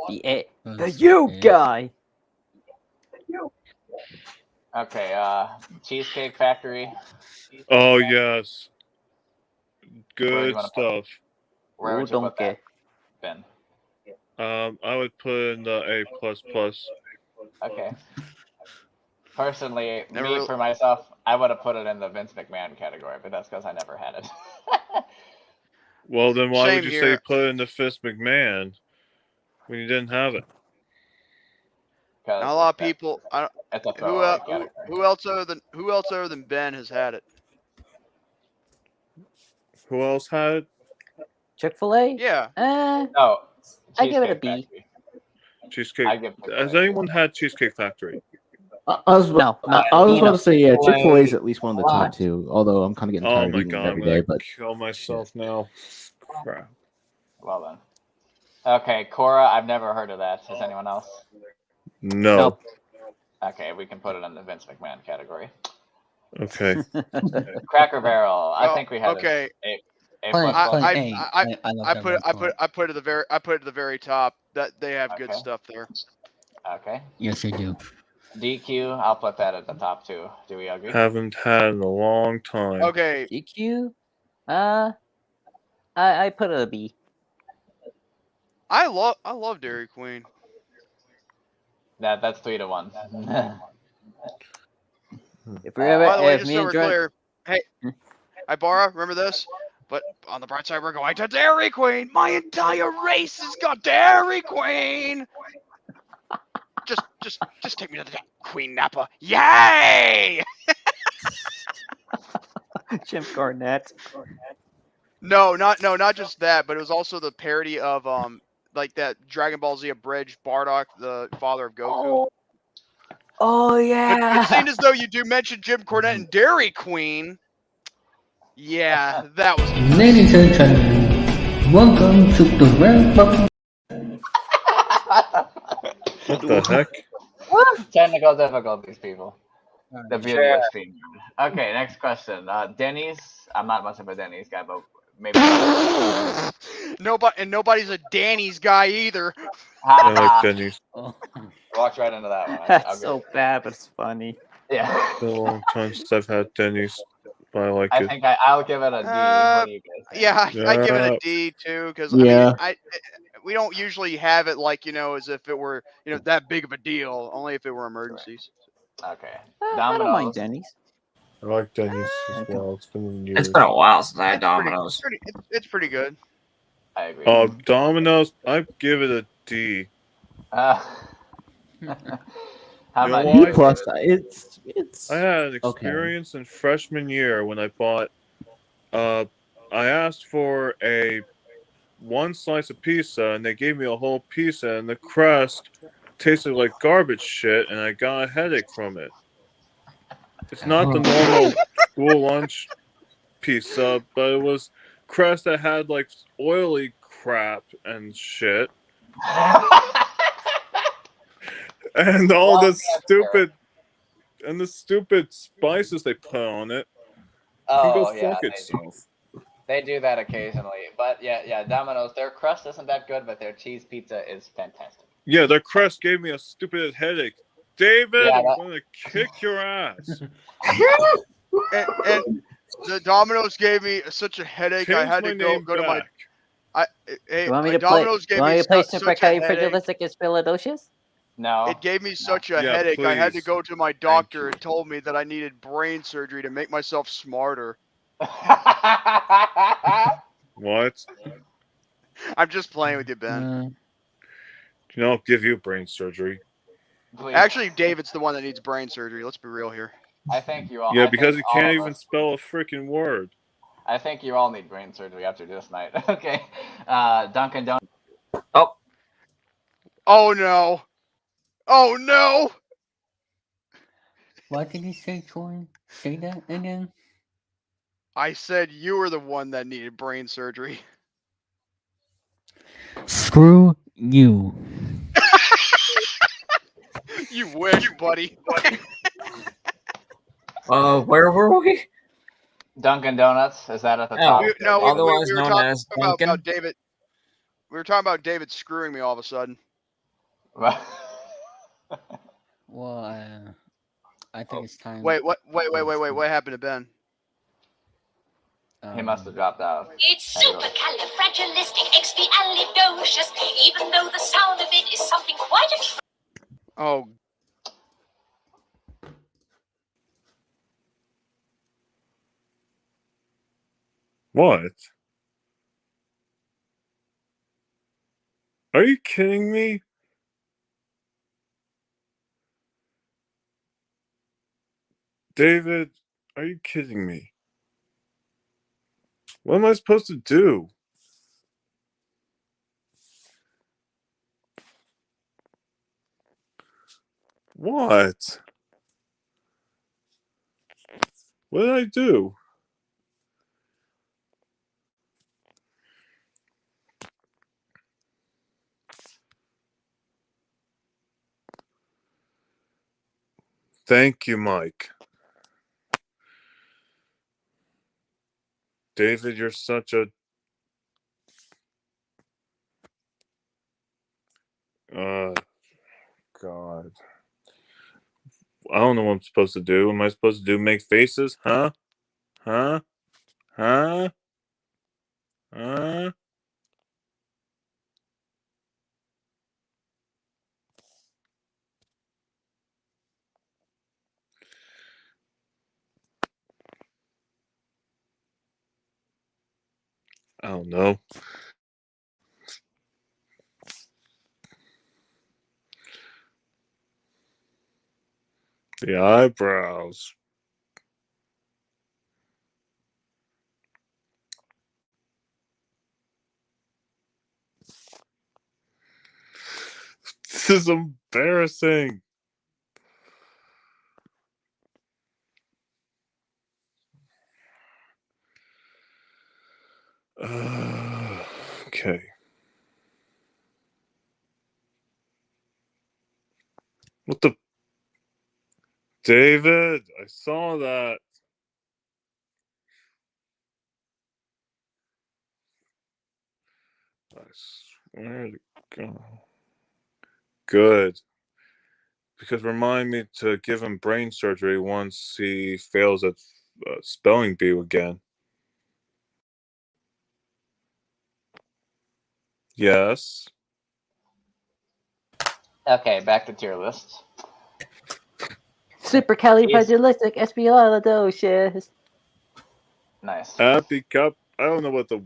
The Let's you see. guy. Okay, Cheesecake Factory. Oh yes, Where do you good want to put it? stuff. Where would you put that, Ben? I would put in the A++. Okay. Personally, Never me really- for myself, I would have put it in the Vince McMahon category, but that's because I never had it. Well, then why Same would you here. say put it in the Fist McMahon when you didn't have it? Not a lot of people. It's a Who, throwaway who, category. who else other than Ben has had it? Who else had it? Chick-fil-A? Yeah. No, I give it a Cheesecake B. Factory. Cheesecake. I give Has Chick-fil-A. anyone had Cheesecake Factory? I was No, not I was Dino. about to say, yeah, Chick-fil-A. Chick-fil-A is at least one of the top two. Although I'm kind of getting Oh tired of my eating god, it I'm every gonna day. But kill myself now. Crap. Well then. Okay, Cora, I've never heard of that. Has anyone else? No. Nope. Okay, we can put it in the Vince McMahon category. Okay. Cracker Barrel. I Oh, think we had okay. A Plain, plus plus. plain I- A. I love I that put red I color. put it at the very top. That they have good Okay. stuff there. Okay. Yes, I do. DQ, I'll put that at the top too. Do we agree? Haven't had in a long time. Okay. GQ? I put it a B. I love Dairy Queen. That's 3-1. If we ever, By the way, if just me so and we're Jordan, clear, hey, Ibara, remember this? But on the bright side, we're going to Dairy Queen. My entire race has got Dairy Queen. Just take me to the Queen Napa. Yay! Jim Garnett. No, not just that, but it was also the parody of like that Dragon Ball Z abridged Bardock, the father of Goku. Oh yeah. It seemed as though you do mention Jim Cornette and Dairy Queen. Yeah, that was. Ladies and gentlemen, welcome to the Redbubble. What the heck? Technical difficulties, people. The beauty Sure. of streaming. Okay, next question. Denny's. I'm not much of a Denny's guy, but maybe. Nobody's a Danny's guy either. I like Denny's. Oh, Walked right into that one. I'll That's give so it. bad, but it's funny. Yeah. It's been a long time since I've had Denny's, but I like I it. think I'll give it a D. What do you guys think? Yeah, I give it Yeah. a D too, because Yeah. I mean, we don't usually have it like as if it were that big of a deal. Only if it were emergencies. Okay. I don't mind Domino's. Denny's. I like Denny's as well. It's been years. It's been a while since I had It's pretty- Domino's. It's pretty good. I agree. Domino's, I give it a D. How You know about why? you? B plus. It's. I had an experience in freshman year when I bought. I asked for one slice of pizza, and they gave me a whole pizza, and the crust tasted like garbage shit, and I got a headache from it. It's not the normal school lunch pizza, but it was crust that had like oily crap and shit, and all the stupid spices they put on it. Can go Oh yeah, fuck they do. itself. They do that occasionally, but yeah, Domino's. Their crust isn't that good, but their cheese pizza is fantastic. Yeah, their crust gave me a stupid headache. David, Yeah, I'm gonna kick your ass. And the Domino's gave me such a headache. I Change had my to name go to my. back. Hey, You want me to play? Domino's You gave want me me to play such a headache. Supercalifragilisticexpialidocious? No. It gave me such a Yeah, headache. I had to please. go to my doctor and told me that I needed brain surgery to make myself smarter. What? I'm just playing with you, Ben. You know, I'll give you brain surgery. Please. Actually, David's the one that needs brain surgery. Let's be real here. I think you all. Yeah, I because he think all can't of even us- spell a freaking word. I think you all need brain surgery after this night. Okay. Dunkin' Donuts. Oh no! Oh no! What did you say, Troy? Say that again? I said you were the one that needed brain surgery. Screw you. You wish, buddy. Where were we? Dunkin' Donuts, is that at the Oh, top? We otherwise were known talking as about Duncan. David. We were talking about David screwing me all of a sudden. Well, I think it's time. Wait, what? Wait. What happened to Ben? He must have dropped out. It's supercalifragilisticexpialidocious, even though the sound of it is something quite a... Oh, What? Are you kidding me? David, are you kidding me? What am I supposed to do? What? What did I do? Thank you, Mike. David, you're such a... God. I don't know what I'm supposed to do. Am I supposed to do make faces? Huh? Huh? Huh? Huh? I don't know. The eyebrows. This is embarrassing. Okay. What the... David, I saw that. I swear to God. Good. Because remind me to give him brain surgery once he fails at spelling bee again. Yes. Okay, back to tier lists. Supercalifragilisticexpialidocious. Nice. Happy cup. I don't know what the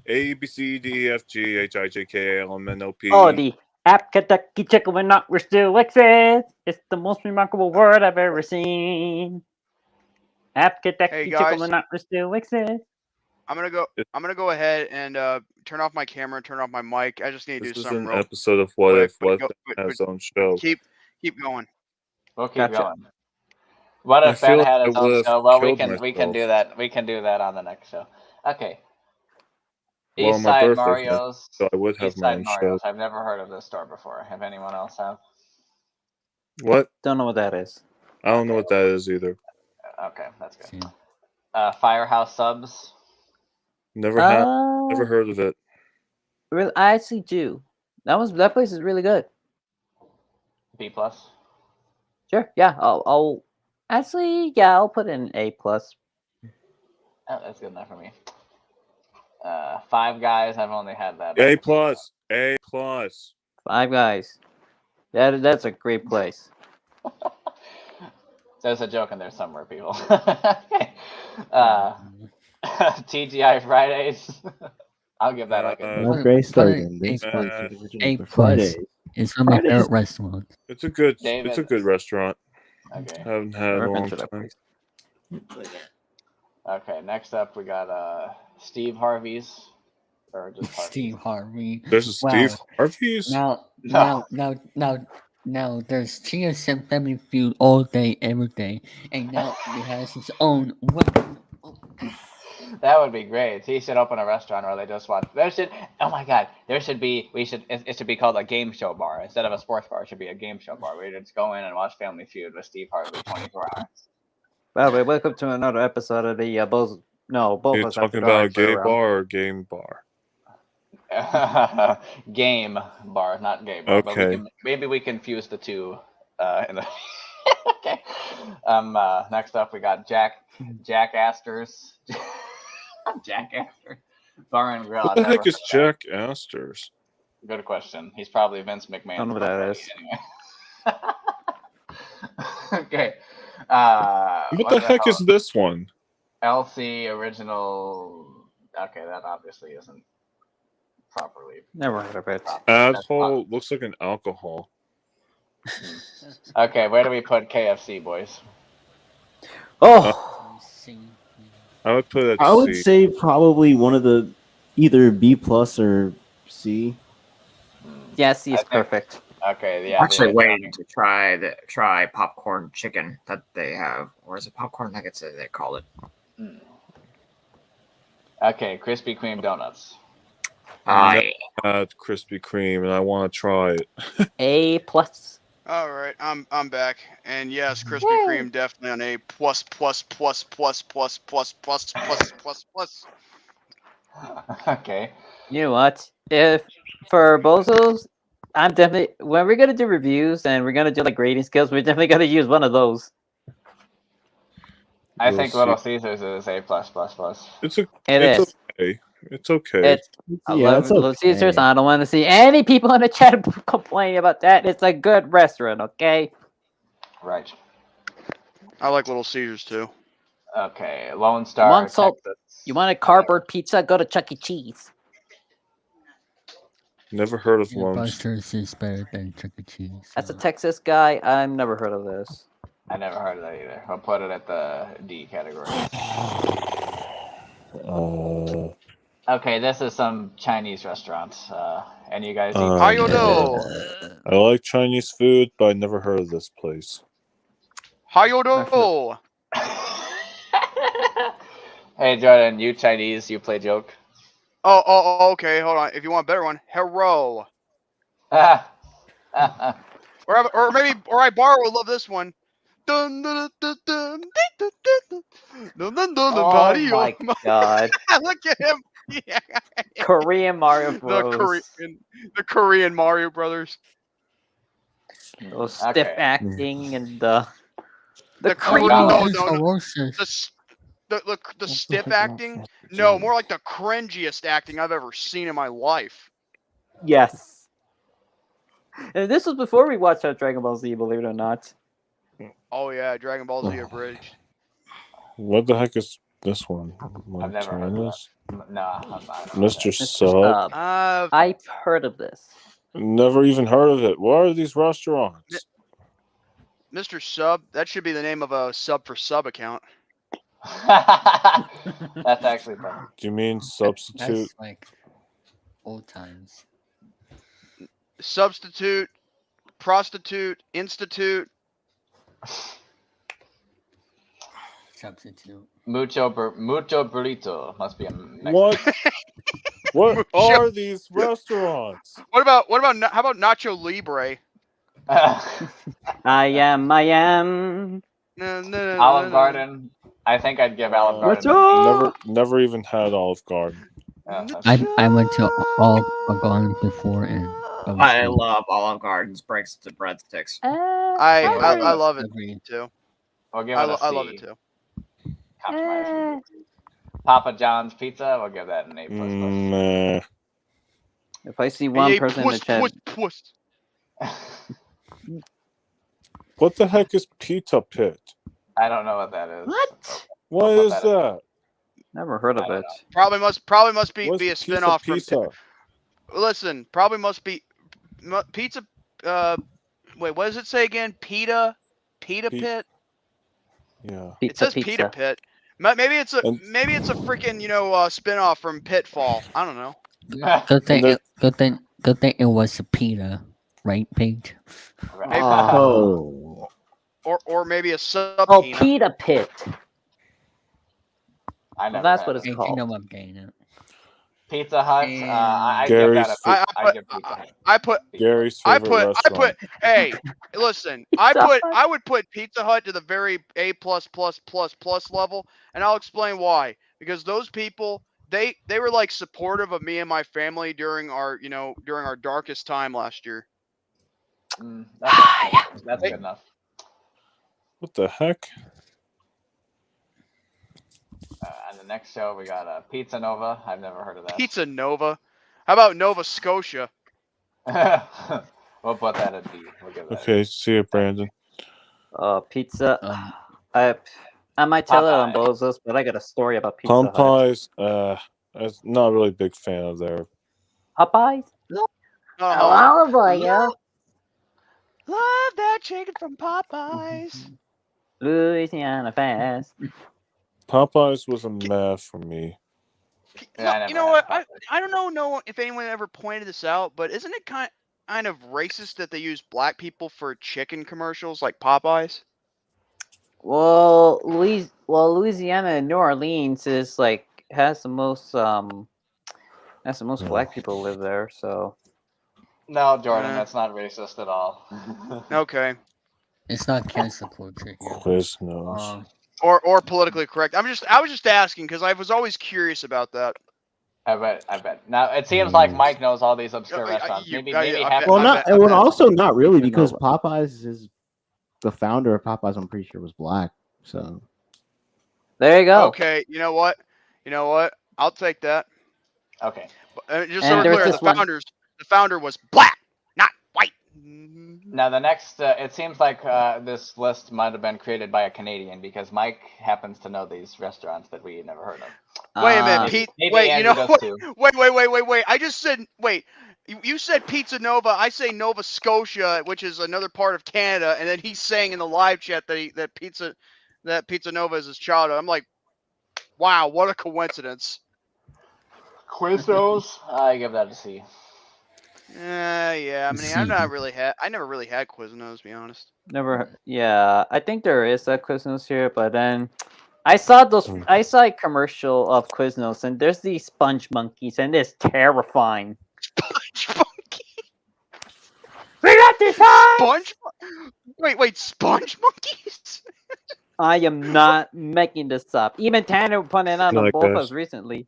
A, B, C, D, E, F, G, H, I, J, K, L, M, N, O, P. Oh, the Apkataki Chickamanockristillexis. It's the most remarkable word I've ever seen. Apkataki hey guys, Chickamanockristillexis. I'm gonna go ahead and turn off my camera, turn off my mic. I just need to This do is something an real episode of What quick. If What But Ben has own show. keep going. We'll keep Gotcha. going. What I if Ben feel like had I his own would have show? Well, we killed can myself. do that. We can do that on the next show. Okay. Well, East my Side birthday's next, Mario's. so I would have East my Side own Mario's. show. I've never heard of this store before. Have anyone else have? What? Don't know what that is. I don't know what that is either. Okay, that's good. See. Firehouse Subs. Never had. Never heard of it. Really, I actually do. That place is really good. B plus. Sure. Yeah. I'll I'll put in A plus. Oh, that's good enough for me. Five Guys. I've only had that. A plus. A plus. Five Guys. That's a great place. There's a joke in there somewhere, people. TGI Fridays. I'll give that like a. Well, great start then. A This plus. week is A for plus. Fridays. It's one of my Fridays. favorite restaurants. It's a good. David. It's a good restaurant. Okay. Haven't had it in a Never been long to that time. place. Okay. Next up, we got Steve Harvey's, or just Harvey's. Steve Harvey. There's a Wow. Steve Harvey's. Now No. Now there's TSM Family Feud all day, every day, and now he has his own weapon. That would be great. He should open a restaurant where they just watch. There should. Oh my God. There should be. We should. It should be called a game show bar instead of a sports bar. It should be a game show bar where you just go in and watch Family Feud with Steve Harvey 24 hours. By the way, welcome to another episode of the both. No, both Are of you us. talking about a gay bar or game bar? Game bar, not gay bar. But Okay. maybe we can fuse the two. In the okay. Next up we got Jack Astor's. Jack Astor Bar and Grill. What the heck is Jack Astor's? Good question. He's probably Vince McMahon. I don't know what that is. Anyway. Okay. What the heck is this one? LC original? Okay, that obviously isn't properly. Never heard of it. Asshole looks like an alcohol. Okay, where do we put KFC, boys? Oh, I would put it at I would C. say probably one of the either B plus or C. yes, he's I think- perfect. Okay, yeah. Actually, the- waiting to try popcorn chicken that they have, or is it popcorn nuggets that they call it? Okay, Krispy Kreme donuts. I Had Krispy Kreme, and I want to try it. A plus. All right, I'm back, and yes, Krispy Kreme definitely on a plus plus plus plus plus plus plus plus plus plus. Okay. You know what? If for Bozos, I'm definitely when we're gonna do reviews and we're gonna do like grading skills, we're definitely gonna use one of those. I We'll think see. Little Caesars is A plus plus plus. It's a. It it's is. okay. It's okay. It's I Yeah, love it's Little okay. Caesars. I don't want to see any people in the chat complaining about that. It's a good restaurant, okay? Right. I like Little Caesars too. Okay, Lone Star. Want salt- Texas. You want a cardboard pizza? Go to Chuck E. Cheese. Never heard of Lone. Buster's is better than Chuck E. Cheese. That's a so- Texas guy. I've never heard of this. I never heard of that either. I'll put it at the D category. Okay, this is some Chinese restaurant. And you guys eat. How you do? I like Chinese food, but I never heard of this place. How you do? Hey Jordan, you Chinese, you play joke. Oh, okay. Hold on. If you want a better one, hello. Ah. Or maybe I would love this one. Dun, dun, dun, dun, dun, dun, dun, dun, dun, Oh my god. Look at him. Yeah. Korean Mario Bros. The Korean Mario Brothers. Those stiff Okay. acting and the The creepy. no, It's no, no. ferocious. The stiff acting? No, more like the cringiest acting I've ever seen in my life. Yes. And this was before we watched that Dragon Ball Z, believe it or not. Oh yeah, Dragon Ball Z abridged. What the heck is this one? I've never heard of Montana's? No, I'm not. Mr. Mr. Sub. Sub. Uh, I've heard of this. Never even heard of it. What are these restaurants? Mr. Sub, that should be the name of a sub for sub account. That's actually funny. Do you mean substitute? That's like old times. Substitute, prostitute, institute. Substitute. Mucho burrito must be a Mexican. What? What are these restaurants? What about how about Nacho Libre? I am. No. Olive Garden. I think I'd give Olive What's Garden. up? Never even had Olive Garden. I went to all Garden before and that was I good. love Olive Garden's breaks to breadsticks. I love it Agreed. too. We'll give it a C. I love it too. Compromise. Papa John's Pizza. We'll give that an A plus. Nah. If I see one Hey, person in the chat, puss. What the heck is Pizza Pit? I don't know what that is. What? What I'll put is that in. that? Never heard of I don't it. Probably must be What's a Pizza spinoff from. Pizza? Listen, probably must be pizza. Wait, what does it say again? Pita Pit. Yeah. It Pizza, says Pita Pit. Maybe it's a And- freaking spinoff from Pitfall. I don't know. Good thing, And good thing it was a pita. right, Pete? Right. Oh. Or maybe a Oh, subpoena. Pita Pit. I Well, never that's had what it. it's You called. know I'm getting it. Pizza Hut. And I'd give that a. Gary's I'd give Pizza Hut. I put Gary's I favorite restaurant. put hey, listen, Pizza Hut? I would put Pizza Hut to the very A level, and I'll explain why. Because those people, they were like supportive of me and my family during our darkest time last year. That's good enough. What the heck? On the next show, we got Pizza Nova. I've never heard of that. Pizza Nova. How about Nova Scotia? We'll put that at B. We'll give that. Okay, see it, Brandon. Pizza. Um, I might tell it on Popeye. Bozos, but I got a story about Pizza Hut. Popeyes, I'm not really a big fan of their. Popeyes? Uh-huh. boy, yeah. Love that chicken from Popeyes. Louisiana fast. Popeyes was a meh for me. Yeah, I never You know had what? Popeyes. I don't know if anyone ever pointed this out, but isn't it kind of racist that they use black people for chicken commercials like Popeyes? Well, Louisiana and New Orleans is like has the most black people live there. So No, Jordan, Uh. that's not racist at all. Okay. it's not cancel culture here. Quiznos. Or politically correct. I was just asking because I was always curious about that. I bet. Now it seems like Mm. Mike knows all these obscure I- restaurants. you- Maybe I half bet- Well, of not them- well. Also, not really, You know because what? Popeyes is the founder of Popeyes. I'm pretty sure was black. So there you go. Okay. You know what? I'll take that. Okay. Just And so we're there's clear, this one- the founder was black, not white. Now the next, it seems like this list might have been created by a Canadian because Mike happens to know these restaurants that we never heard of. Wait a minute, Ah, Pete. maybe Wait, Andrew does what? too. Wait. I just said wait. You said Pizza Nova. I say Nova Scotia, which is another part of Canada, and then he's saying in the live chat that Pizza Nova is his childhood. I'm like, wow, what a coincidence. Quiznos? I give that a C. Yeah. I mean, C. I never really had Quiznos, to be honest. never. Yeah, I think there is a Quiznos here, but then I saw a commercial of Quiznos, and there's these sponge monkeys, and it's terrifying. Sponge monkey. We got this Sponge. Wait, sponge monkeys? I am not making this up. Even Tanner put it on Like both of this. us recently.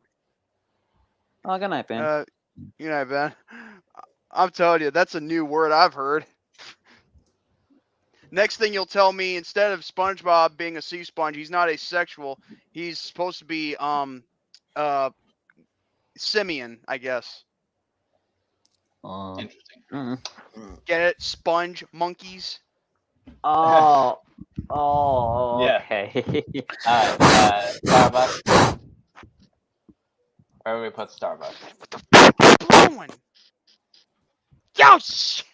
Oh, good night, Ben. You know, Ben. I'm telling you, that's a new word I've heard. Next thing you'll tell me, instead of SpongeBob being a sea sponge, he's not asexual. He's supposed to be simian, I guess. Interesting. Get it? Sponge monkeys. Oh, Yeah. okay. Starbucks. Where do we put Starbucks? What the fuck are you blowing? Yo, Subway.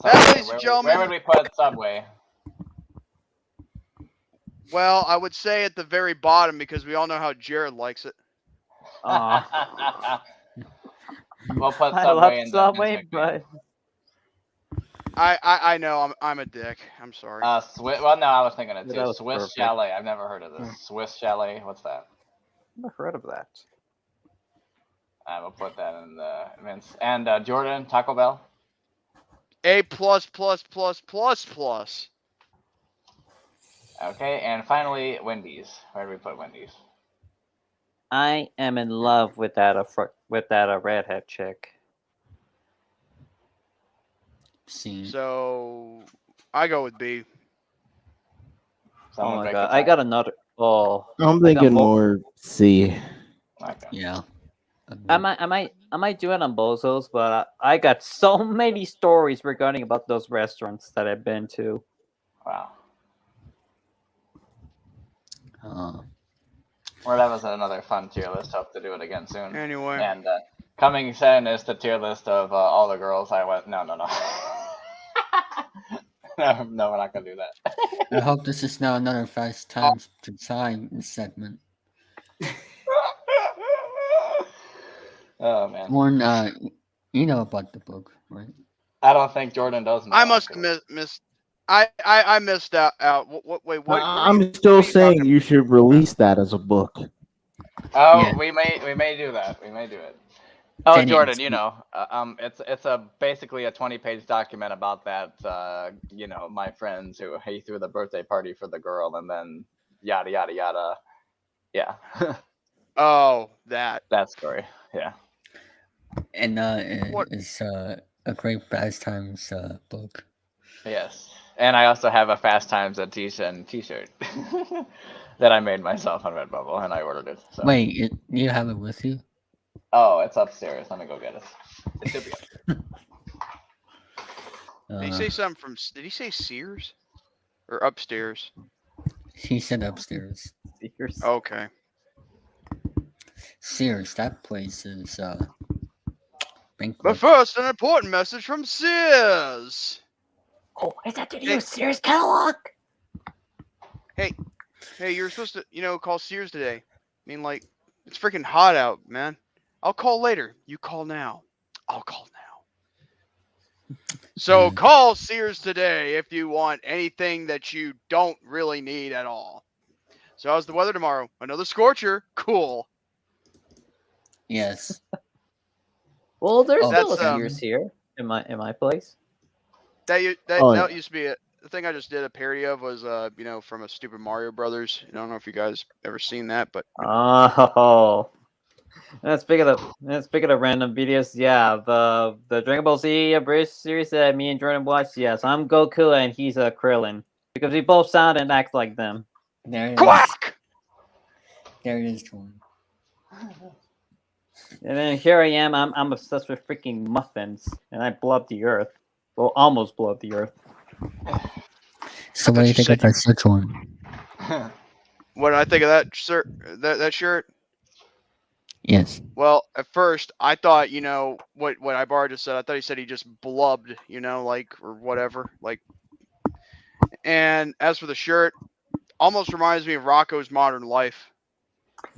ladies and gentlemen- Where would we put Subway? Well, I would say at the very bottom because we all know how Jared likes it. We'll put I Subway love in Subway, the but I know I'm a dick. I'm sorry. Well, no, I was thinking it That too. was Swiss perfect. Chalet. I've never heard of this. Swiss Chalet. What's that? never heard of that. We'll put that in the Vince. And Jordan, Taco Bell. A++++++. Okay, and finally Wendy's. Where do we put Wendy's? I am in love with that redhead chick. C. So I go with B. Someone Oh my break god, the I tie. got another. Oh, I'm I got thinking more- more C. Okay. Yeah. I might do it on Bozos, but I got so many stories regarding about those restaurants that I've been to. Wow. Uh, Well, that was another fun tier list. Hope to do it again soon. Anyway. And coming soon is the tier list of all the girls I went. No. No, we're not gonna do that. I hope this is not another fast time to time segment. Oh man, you know about the book, right? I don't think Jordan does know. I must Actually. have missed. I missed out. Wait, what are you? I'm still What are you saying talking you should release that as a book. Oh, Yeah. we may do that. We may do it. Then Oh, it's- Jordan, it's a basically a 20-page document about that. My friends who he threw the birthday party for the girl, and then yada yada yada. Yeah, Oh, that. that story. Yeah. and What? it's a great Fast Times book. Yes, and I also have a Fast Times at T-shirt that I made myself on Redbubble, and I ordered it. So. Wait, you have it with you? Oh, it's upstairs. Let me go get it. It should be up. Did he say something from? Did he say Sears or upstairs? He said upstairs. Sears. Okay. Sears, that place is But bankrupt. first, an important message from Sears. Oh, is that the Hey. new Sears catalog? Hey, you're supposed to, call Sears today. I mean, like, it's freaking hot out, man. I'll call later. You call now. I'll call now. So call Sears today if you want anything that you don't really need at all. So how's the weather tomorrow? Another scorcher? Cool. Yes. Well, there's Oh, still a that's, Sears here in my place. That Oh, yeah. used to be the thing I just did a parody of was from a stupid Mario Brothers. I don't know if you guys ever seen that, but Oh. And speaking of random videos, yeah, the Dragon Ball Z British series that me and Jordan watched, yes, I'm Goku and he's a Krillin because we both sound and act like them. there it is. quack. There it is, Jordan. And then here I am, I'm obsessed with freaking muffins, and I blow up the earth. Well, almost blow up the earth. So what do you think of that search one? What did I think of that shirt? That shirt? Yes. Well, at first I thought, what Ibarra just said. I thought he said he just blubbed, or whatever, like. And as for the shirt, almost reminds me of Rocco's Modern Life.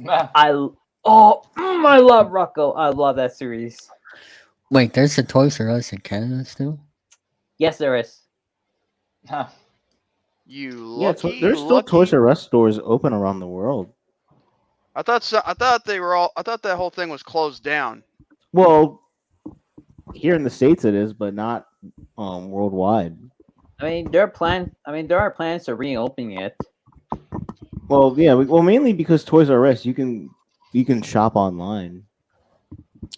I love Rocco. I love that series. Wait, there's a Toys R Us in Canada still? Yes, there is. You Yeah, lucky. there's still Toys R Us stores open around the world. I thought they were all. I thought that whole thing was closed down. Well, here in the States it is, but not worldwide. I mean, there are plans to reopen it. Well, yeah, mainly because Toys R Us you can shop online.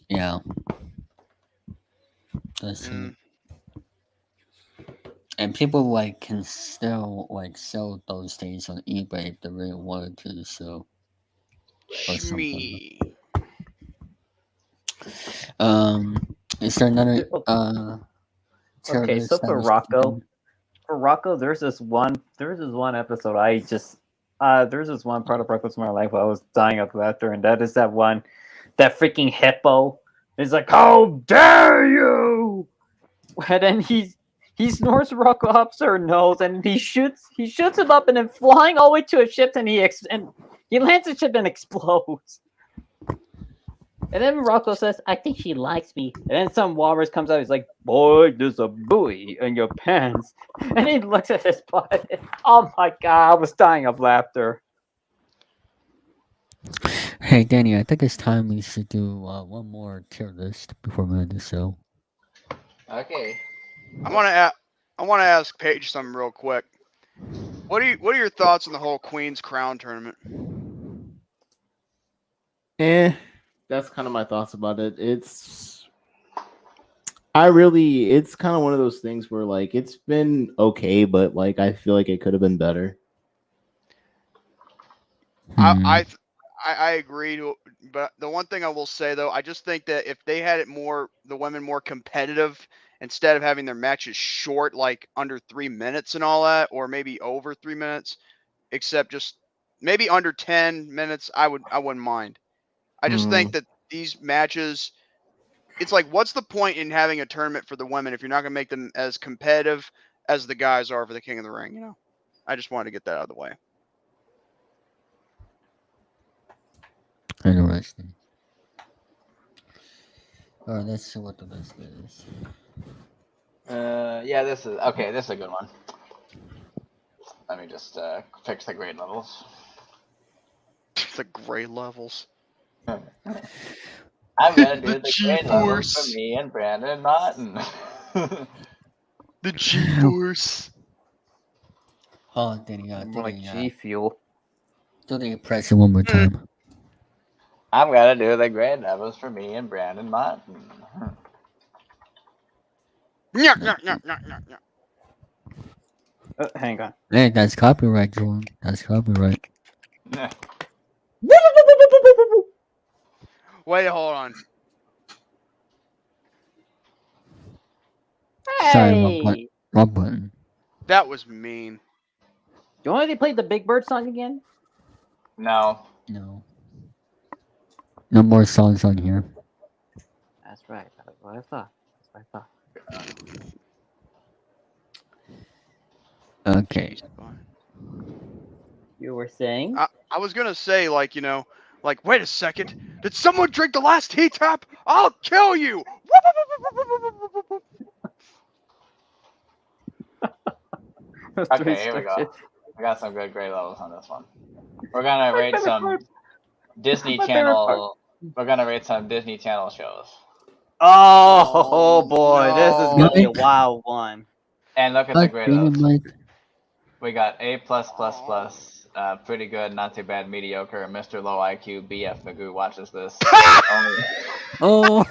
Yeah. That's it. And people can still sell those things on eBay if they really wanted to. So. Or something. Me. Is there another Okay, so for Rocco, there's this one episode there's this one part of Rocco's My Life where I was dying of laughter, and that is that freaking hippo. He's like, "How dare you!" And then he snorts Rocco up her nose, and he shoots him up, and then flying all the way to a ship, and he lands the ship and explodes. And then Rocco says, "I think she likes me." And then some walrus comes out. He's like, "Boy, there's a buoy in your pants." And he looks at his butt. Oh my god, I was dying of laughter. Hey, Danny, I think it's time we should do one more tier list before we end the show. Okay. I want to ask Paige something real quick. What are your thoughts on the whole Queen's Crown tournament? That's kind of my thoughts about it. It's kind of one of those things where it's been okay, but I feel like it could have been better. I agree, but the one thing I will say though, I just think that if they had the women more competitive instead of having their matches short, like under 3 minutes and all that, or maybe over 3 minutes, except just maybe under 10 minutes, I wouldn't mind. I just think that these matches, it's like, what's the point in having a tournament for the women if you're not going to make them as competitive as the guys are for the King of the Ring? I just wanted to get that out of the way. Interesting. Alright, let's see what the best is. Yeah, this is okay. This is a good one. Let me just fix the grade levels. The grade levels. I'm gonna do The the grade levels G-force. for me and Brandon Martin. The G-force. Oh, dang it, More like G Fuel. Don't think press it one more time. I'm gonna do the grade levels for me and Brandon Martin. Yeah, yeah, yeah, yeah, yeah, yeah. Hang on. Hey, that's copyright, Jordan. That's copyright. Wait, hold on. Sorry, Hey! wrong button. That was mean. Do you want to play the Big Bird song again? No. No. No more songs on here. That's right. That's what I thought. That's what I thought. Okay. You were saying? I was gonna say, like, you know, like, wait a second. Did someone drink the last tea tap? I'll kill you! Okay, here we go. I got some good grade levels on this one. We're gonna rate some Disney Channel. We're gonna rate some Disney Channel shows. Oh boy, this is no. gonna be a wild one. And look at the grade levels. Mike. We got A+++, pretty good, not too bad, mediocre. Mr. Low IQ, BF Magoo watches this. Oh.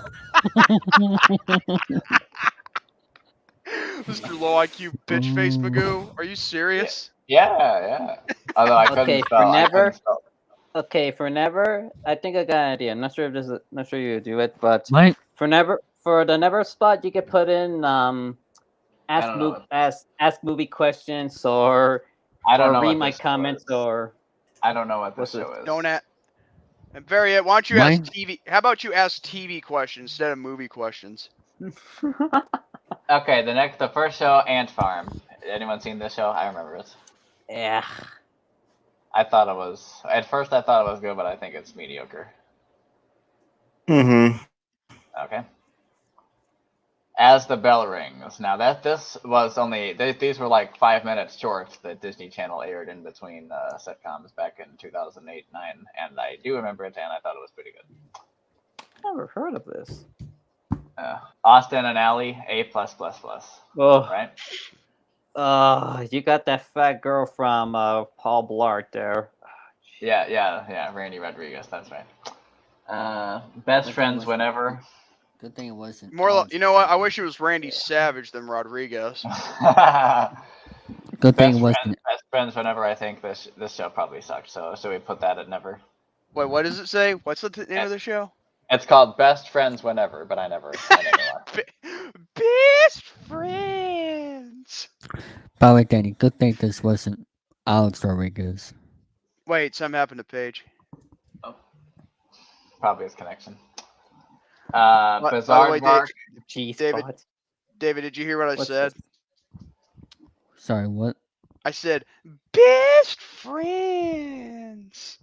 Mr. Low IQ bitch face Magoo. Are you serious? Yeah. Although I couldn't Okay, spell. for never. Spell. Okay, for never. I think I got an idea. I'm not sure if this is. Not sure you do it, but Mike. for the never spot, you could put in ask movie questions or read my comments or. I don't know what this show is. Don't ask. And Barry, why don't you ask TV? How about you ask TV questions instead of movie questions? Okay, the first show, Ant Farm. Anyone seen this show? I remember it. Yeah. At first I thought it was good, but I think it's mediocre. Mm-hmm. Okay. As the Bell Rings. Now this was these were like 5 minutes shorts that Disney Channel aired in between sitcoms back in 2008-9, and I do remember it, and I thought it was pretty good. Never heard of this. Austin and Ally, A+++. Oh. Right? You got that fat girl from Paul Blart there. Yeah, Randy Rodriguez, that's right. Best Friends Whenever. Good thing it wasn't. You know what? I wish it was Randy Savage than Rodriguez. Good thing it wasn't. Best Friends Whenever. I think this show probably sucked. So we put that at never. Wait, what does it say? What's the name of the show? It's called Best Friends Whenever, but I never watched. Best Friends. By the way, Danny, good thing this wasn't Alex Rodriguez. Wait, something happened to Paige. Oh. Probably his connection. Bizarre Bark. David, did you hear what I said? Sorry, what? I said, best friends.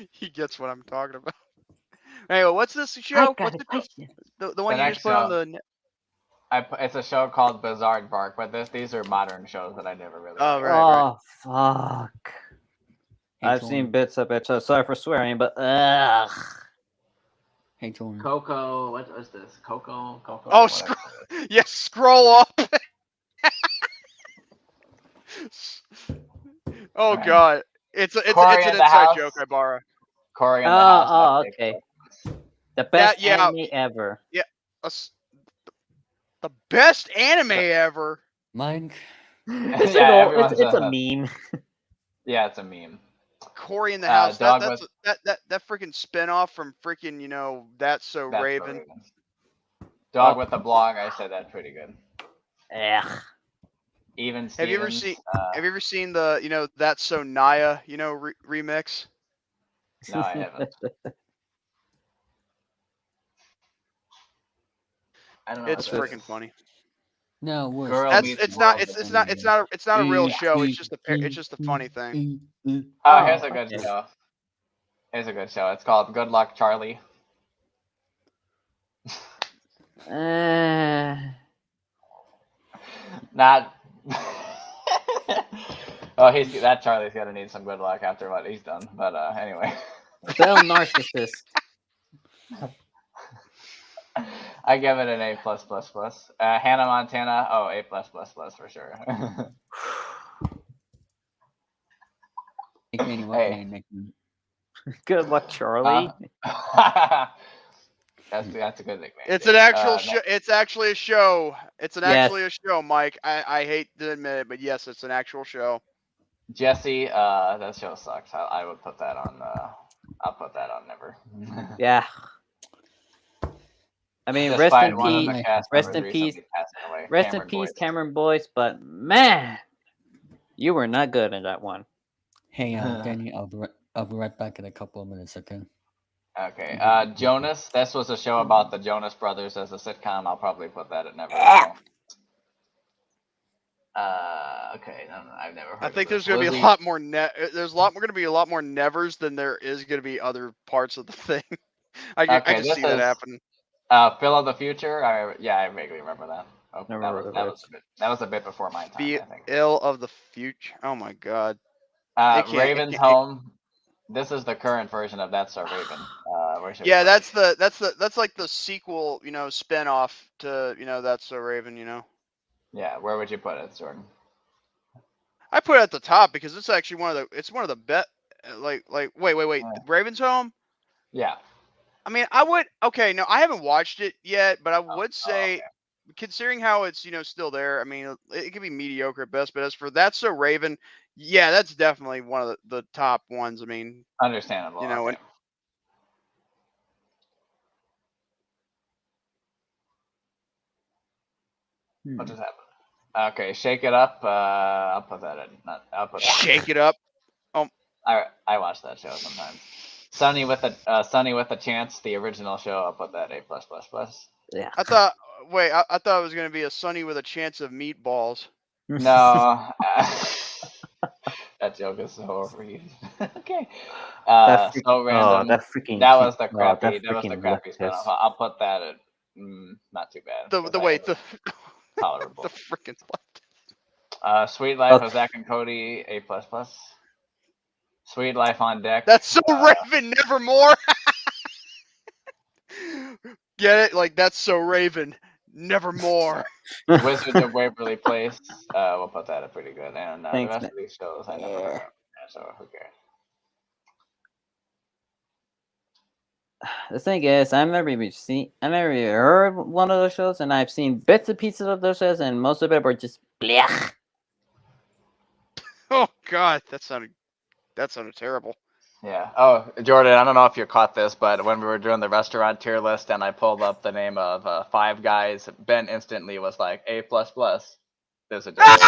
He gets what I'm talking about. Anyway, what's this show? What's the one you just put on the... It's a show called Bizarre Bark, but these are modern shows that I never really... right. Fuck. I've seen bits of it, so sorry for swearing, but ugh. Hey, Jordan. Coco, what was this? Coco? Oh, yes, scroll up. Oh, God. It's an inside joke, I borrow. Corey in the House. Oh, okay. The best anime ever. Yeah. The best anime ever. Mine. It's a meme. Yeah, it's a meme. Corey in the House. That freaking spinoff from freaking, That's So Raven. Dog with the Blog. I said that pretty good. Ugh. Even Stevens, have you ever seen the That's So Naya remix? No, I haven't. I don't know. It's freaking funny. No, it's not a real show. It's just a funny thing. Oh, here's a good show. It's a good show. It's called Good Luck, Charlie. Not. Oh, that Charlie's gonna need some good luck after what he's done. But anyway. Bell narcissist. I give it an A+++. Hannah Montana, A+++ for sure. Hey. Good luck, Charlie. That's a good nickname. It's an actual show. It's actually a show. It's actually a show, Mike. I hate to admit it, but yes, it's an actual show. Jesse, that show sucks. I would put that on. I'll put that on never. Yeah. I mean, rest in peace. Rest in peace, Cameron Boyce. But man, you were not good in that one. Hey, Danny, I'll be right back in a couple of minutes. Okay. Okay. Jonas. This was a show about the Jonas Brothers as a sitcom. I'll probably put that at never. Okay. No, I've never heard. I think there's going to be a lot more there's going to be a lot more nevers than there is going to be other parts of the thing. I can see that happening. Phil of the Future. I vaguely remember that. Oh, that was a bit before my time. I think. Phil of the Future. Oh my God. Raven's Home. This is the current version of That's So Raven. Yeah, that's like the sequel, spin-off to, That's So Raven, Yeah, where would you put it, Jordan? I put it at the top because it's actually one of the best. Wait, Raven's Home. Yeah. I mean, no, I haven't watched it yet, but I would say, considering how it's, still there, I mean, it could be mediocre at best, but as for That's So Raven, yeah, that's definitely one of the top ones. I mean, understandable. Okay. What just happened? Okay, Shake It Up. I'll put that in. Shake It Up. Oh, I watch that show sometimes. Sunny with a Chance, the original show. I'll put that A+++. Yeah. I thought it was going to be a Sunny with a Chance of Meatballs. No. That joke is so overused. Okay. So random. That was the crappy spinoff. I'll put that at not too bad. The tolerable. The freaking Sweet Life of Zach and Cody, A++. Sweet Life on Deck. That's So Raven, Nevermore. Get it? Like, that's So Raven, Nevermore. Wizards of Waverly Place. We'll put that at pretty good. And the rest of these shows I never heard of. So who cares? The thing is, I've never heard one of those shows, and I've seen bits and pieces of those shows, and most of it were just blech. Oh God, that sounded terrible. Yeah. Oh, Jordan, I don't know if you caught this, but when we were doing the restaurant tier list and I pulled up the name of Five Guys, Ben instantly was like A++. There's a difference.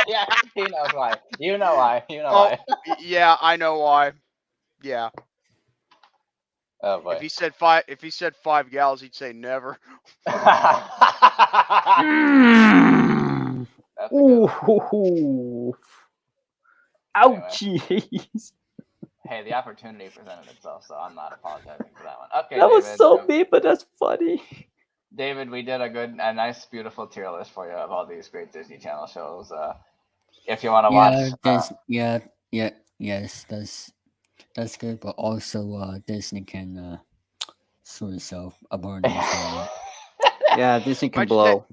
Yeah, he knows why. You know why. Why. Yeah, I know why. Yeah. Oh boy. If he said five gals, he'd say never. Ooh. Ouchies. Hey, the opportunity presented itself, so I'm not apologizing for that one. Okay, that was David, so mean, but that's funny. David, we did a nice, beautiful tier list for you of all these great Disney Channel shows. If you want to watch, yes, that's good, but also Disney can sort itself about it. Yeah, Disney can blow.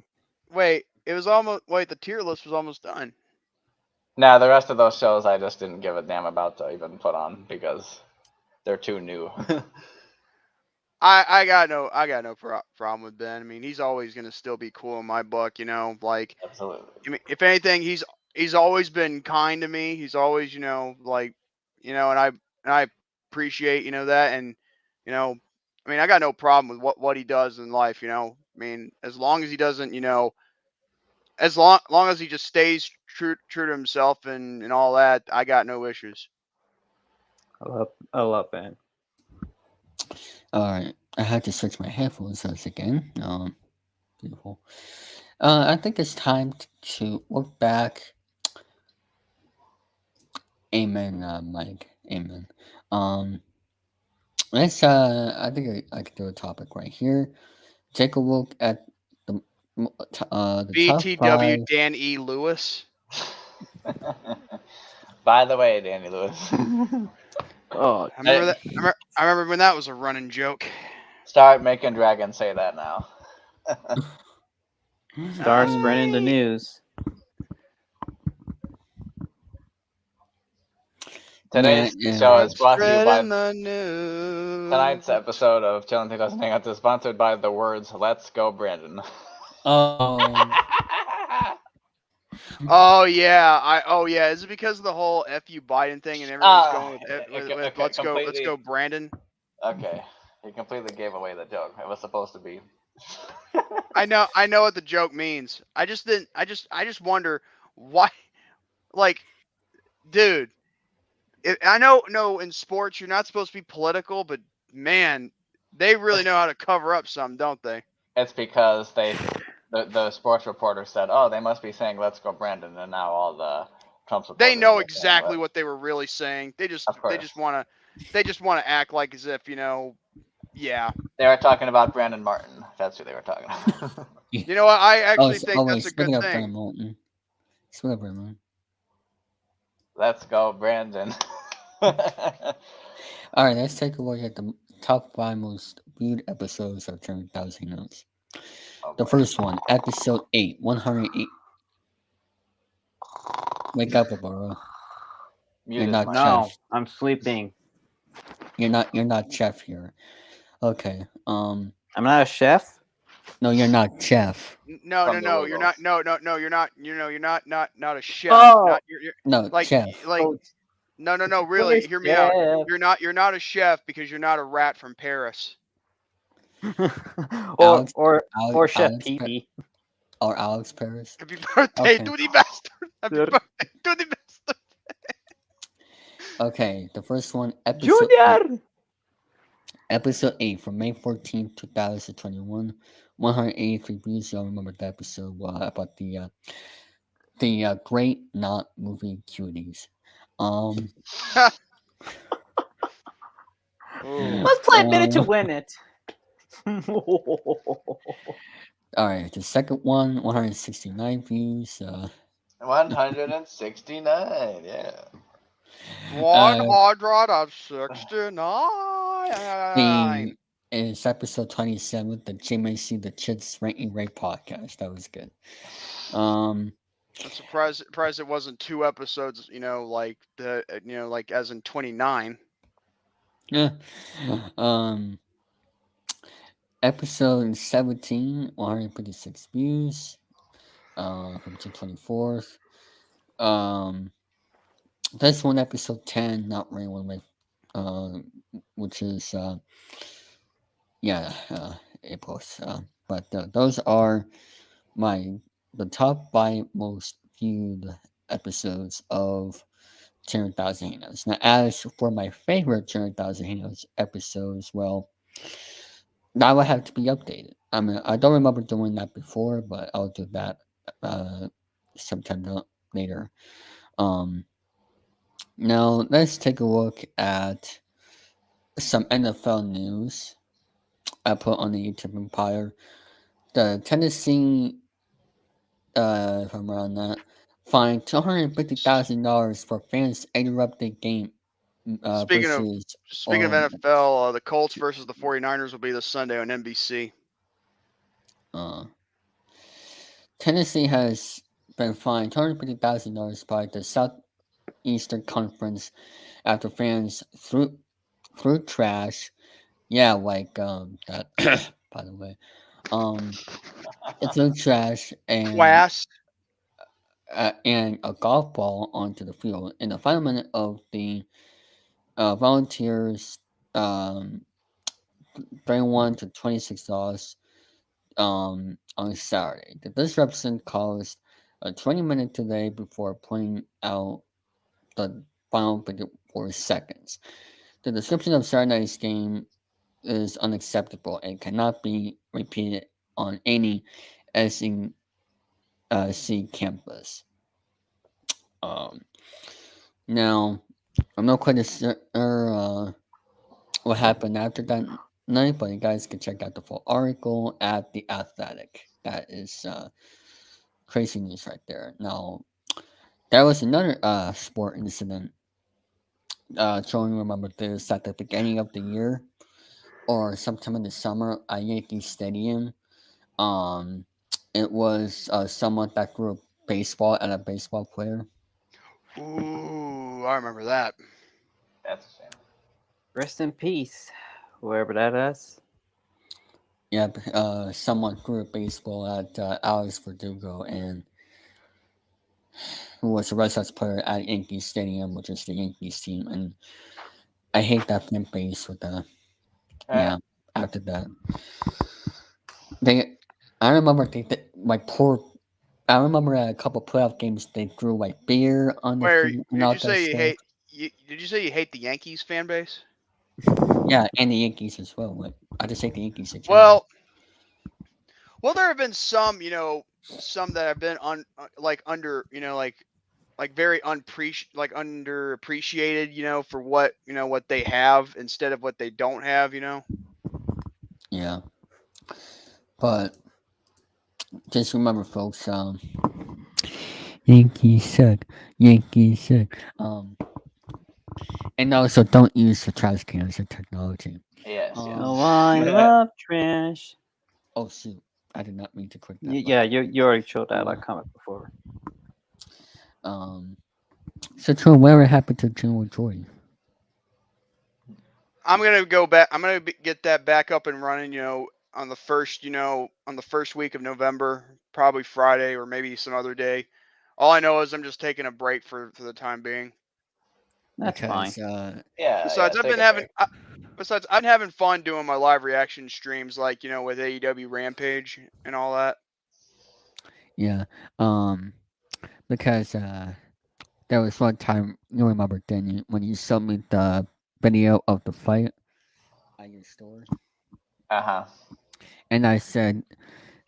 Wait, the tier list was almost done. No, the rest of those shows I just didn't give a damn about to even put on because they're too new. I got no problem with Ben. I mean, he's always gonna still be cool in my book, like. Absolutely. I mean, if anything, he's always been kind to me. He's always, and I appreciate, that, and, I mean, I got no problem with what he does in life, I mean, as long as he doesn't, as long as he just stays true to himself and all that, I got no issues. I love Ben. All right, I had to switch my headphones again. Beautiful. I think it's time to look back Amen, Mike. Amen. Let's I think I could do a topic right here. Take a look at the the top BTW 5. Dan E. Lewis. By the way, Danny Lewis. Oh, I remember that. I remember when that was a running joke. Start making dragons say that now. Start spreading the news. Today's Yeah. show is brought to you by Spreading the news. tonight's episode of Chilling3000 Hangouts is sponsored by the words "Let's go, Brandon." Oh. Oh yeah. Is it because of the whole "F you Biden" thing and everyone's going with "Let's go, Brandon"? Okay, he completely gave away the joke. It was supposed to be. I know what the joke means. I just wonder why. Like, dude, I know in sports you're not supposed to be political, but man, they really know how to cover up some, don't they? It's because the sports reporter said, "Oh, they must be saying 'Let's go, Brandon,'" and now all the Trump supporters They know are exactly saying, what they were really saying. They just Of course. want to act like as if yeah. They were talking about Brandon Martin. That's who they were talking about. You know what? I actually think wait, that's a speaking good of Brandon thing. Martin. Speaking of Brandon Martin. Let's go, Brandon. Alright, let's take a look at the top 5 most viewed episodes of 10,000 Notes. Oh, The boy. first one, episode 8, 108. Wake up, Barbara. You're Muted not Mike. No, Chef. I'm sleeping. You're not Chef here. Okay. I'm not a chef. No, you're not Chef. No, From the you're not. Wiggles. No, you're not. You're not a chef. Oh. Not you're No, like Chef. no. We're Really, hear me out. chef. You're not a chef because you're not a rat from Paris. Alex- or Chef Alex Pee Pee. Or Alex Paris. Happy birthday Okay. to the bastard. Happy Dude. birthday to the bastard. Okay, the first one, episode Junior. Episode 8 from May 14th, 2021. 183 views. Y'all remember the episode about the great not movie cuties. Let's play a minute to win it. Alright, the second one, 169 views. 169, yeah. 169. It's episode 27, the JMAC the Chits Ranking Rate podcast. That was good. I'm surprised it wasn't 2 episodes, like like as in 29. Yeah. Episode 17, 156 views. From June 24th. This one, episode 10, not really one of my, which is, April's. But those are the top 5 most viewed episodes of 10,000 Hangouts. Now, as for my favorite 10,000 Hangouts episodes, well, that will have to be updated. I mean, I don't remember doing that before, but I'll do that sometime later. Now, let's take a look at some NFL news I put on the YouTube Empire. The Tennessee, if I'm around that, fined $250,000 for fans interrupted game. Speaking of versus, NFL, the Colts versus the 49ers will be this Sunday on NBC. Tennessee has been fined $250,000 by the Southeastern Conference after fans threw trash. Yeah, like that. By the way, it threw trash and and a golf ball onto the field in the final minute of the Volunteers 31 to 26 loss on Saturday. The disruption caused a 20-minute delay before playing out the final 54 seconds. The description of Saturday night's game is unacceptable and cannot be repeated on any SEC campus. Now, I'm not quite sure what happened after that night, but you guys can check out the full article at The Athletic. That is crazy news right there. Now, there was another sport incident. Showing remember this at the beginning of the year or sometime in the summer at Yankee Stadium. Um, it was someone that threw a baseball at a baseball player. Ooh, I remember that. That's a shame. Rest in peace, whoever that is. Yep, someone threw a baseball at Alex Verdugo, and who was a Red Sox player at Yankee Stadium, which is the Yankees team. And I hate that fan base with the yeah. After that, they, I remember my poor. I remember at a couple playoff games they threw like beer on the Where field and did all you that say you stuff. hate? Did you say you hate the Yankees fan base? Yeah, and the Yankees as well. Like, I just hate the Yankees in general. Well, there have been some, some that have been like under, like very underappreciated, for what what they have instead of what they don't have. Yeah, but just remember, folks. Yankees suck. Yankees suck. And also don't use the trash cans or technology. Yes, yes. Oh, I love trash. Oh shoot! I did not mean to click that. Yeah, you already showed that comment before. So Troy, whatever happened to General Joy? I'm gonna go back. I'm gonna get that back up and running. On the first, on the first week of November, probably Friday or maybe some other day. All I know is I'm just taking a break for the time being. That's fine. Besides, I've been having. Besides, I've been having fun doing my live reaction streams, like with AEW Rampage and all that. Yeah. Because there was one time you remember then when you sent me the video of the fight at your store. And I said,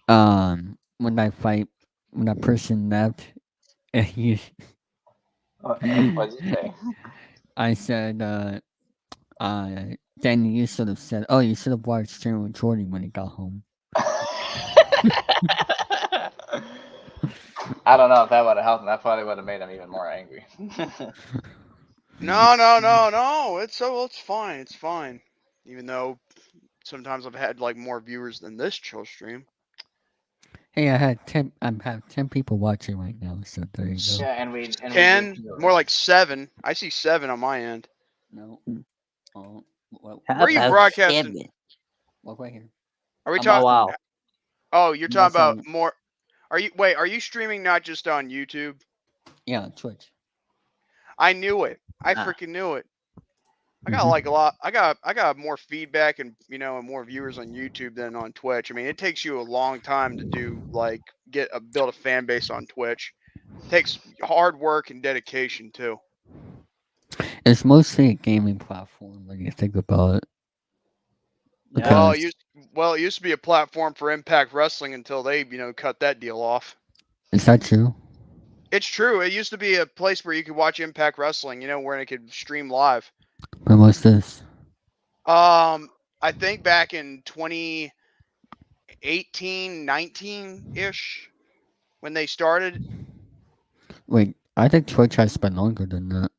when that person left, and you. What'd you say? I said, then you sort of said, "Oh, you should have watched General Jordan when he got home." I don't know if that would have helped. That probably would have made him even more angry. No. It's fine. It's fine. Even though sometimes I've had like more viewers than this chill stream. Hey, I have 10 people watching right now, so there you go. Yeah, and we 10, more like 7. I see 7 on my end. No. Oh, well, where are you broadcasting? Look right here. Are we talking? Wow. Oh, you're talking about more. Are you streaming not just on YouTube? Yeah, Twitch. I knew it. I freaking knew it. I got like a lot. I got more feedback and and more viewers on YouTube than on Twitch. I mean, it takes you a long time to do build a fan base on Twitch. It takes hard work and dedication too. It's mostly a gaming platform when you think about it. Well, it used to be a platform for Impact Wrestling until they cut that deal off. Is that true? It's true. It used to be a place where you could watch Impact Wrestling, where it could stream live. When was this? I think back in 2018, 19-ish, when they started. Wait, I think Twitch has been longer than that.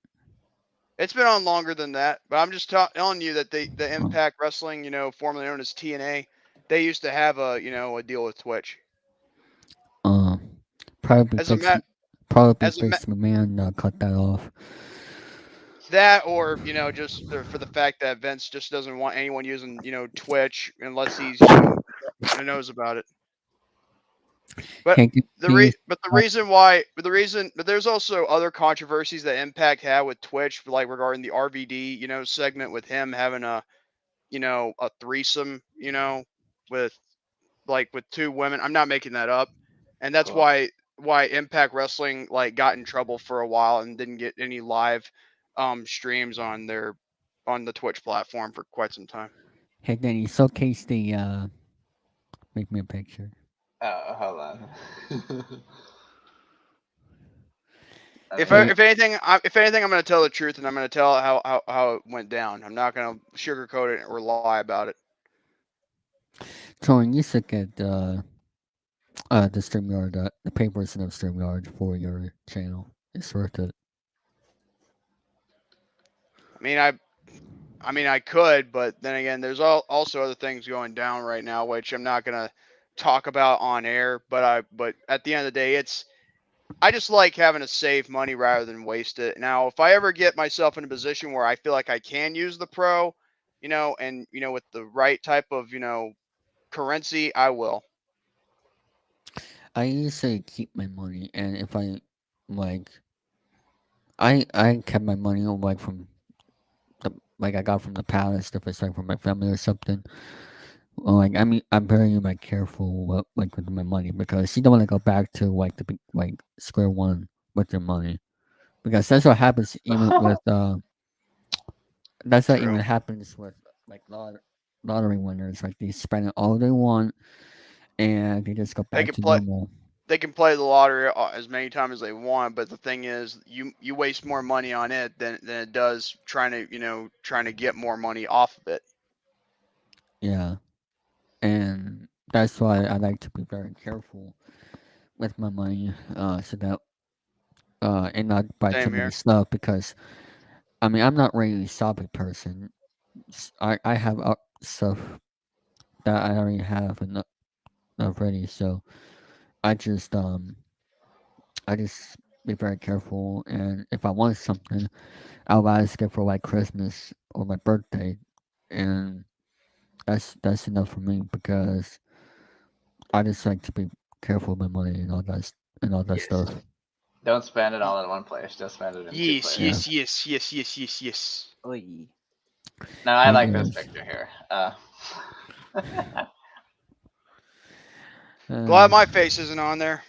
It's been on longer than that, but I'm just telling you that the Impact Wrestling, formerly known as TNA, they used to have a deal with Twitch. Probably Vince McMahon cut that off. That or just for the fact that Vince just doesn't want anyone using Twitch unless he's knows about it. But but there's also other controversies that Impact had with Twitch, like regarding the RVD segment with him having a threesome with 2 women. I'm not making that up, and that's why Impact Wrestling got in trouble for a while and didn't get any live streams on the Twitch platform for quite some time. Hey, Danny, showcase the make me a picture. Hold on. If Hey. anything, I'm going to tell the truth, and I'm going to tell how it went down. I'm not going to sugarcoat it or lie about it. Torn, you should get the StreamYard, the paid version of StreamYard for your channel. It's worth it. I mean, I could, but then again, there's also other things going down right now, which I'm not gonna talk about on air. But at the end of the day, I just like having to save money rather than waste it. Now, if I ever get myself in a position where I feel like I can use the Pro, and with the right type of currency, I will. I usually keep my money, and if I like, I kept my money like from like I got from the palace, if it's like from my family or something. Or like I'm very like careful with my money because you don't want to go back to like like square one with your money, because that's what happens even with that's what True. even happens with like lottery winners. Like they spend all they want and they just go They back can to play. normal. They can play the lottery as many times as they want, but the thing is, you waste more money on it than it does trying to get more money off of it. Yeah, and that's why I like to be very careful with my money, so that and not buy too Same many here. stuff because I mean I'm not really a shopping person. I have stuff that I already have enough already, so I just um I just be very careful, and if I want something, I'll ask it for like Christmas or my birthday, and that's enough for me because I just like to be careful with my money and all that Yes. stuff. Don't spend it all in one place. Just spend it in two Yes, places. yes. Oy. No, I Hey like this guys. picture here. Glad my face isn't on there.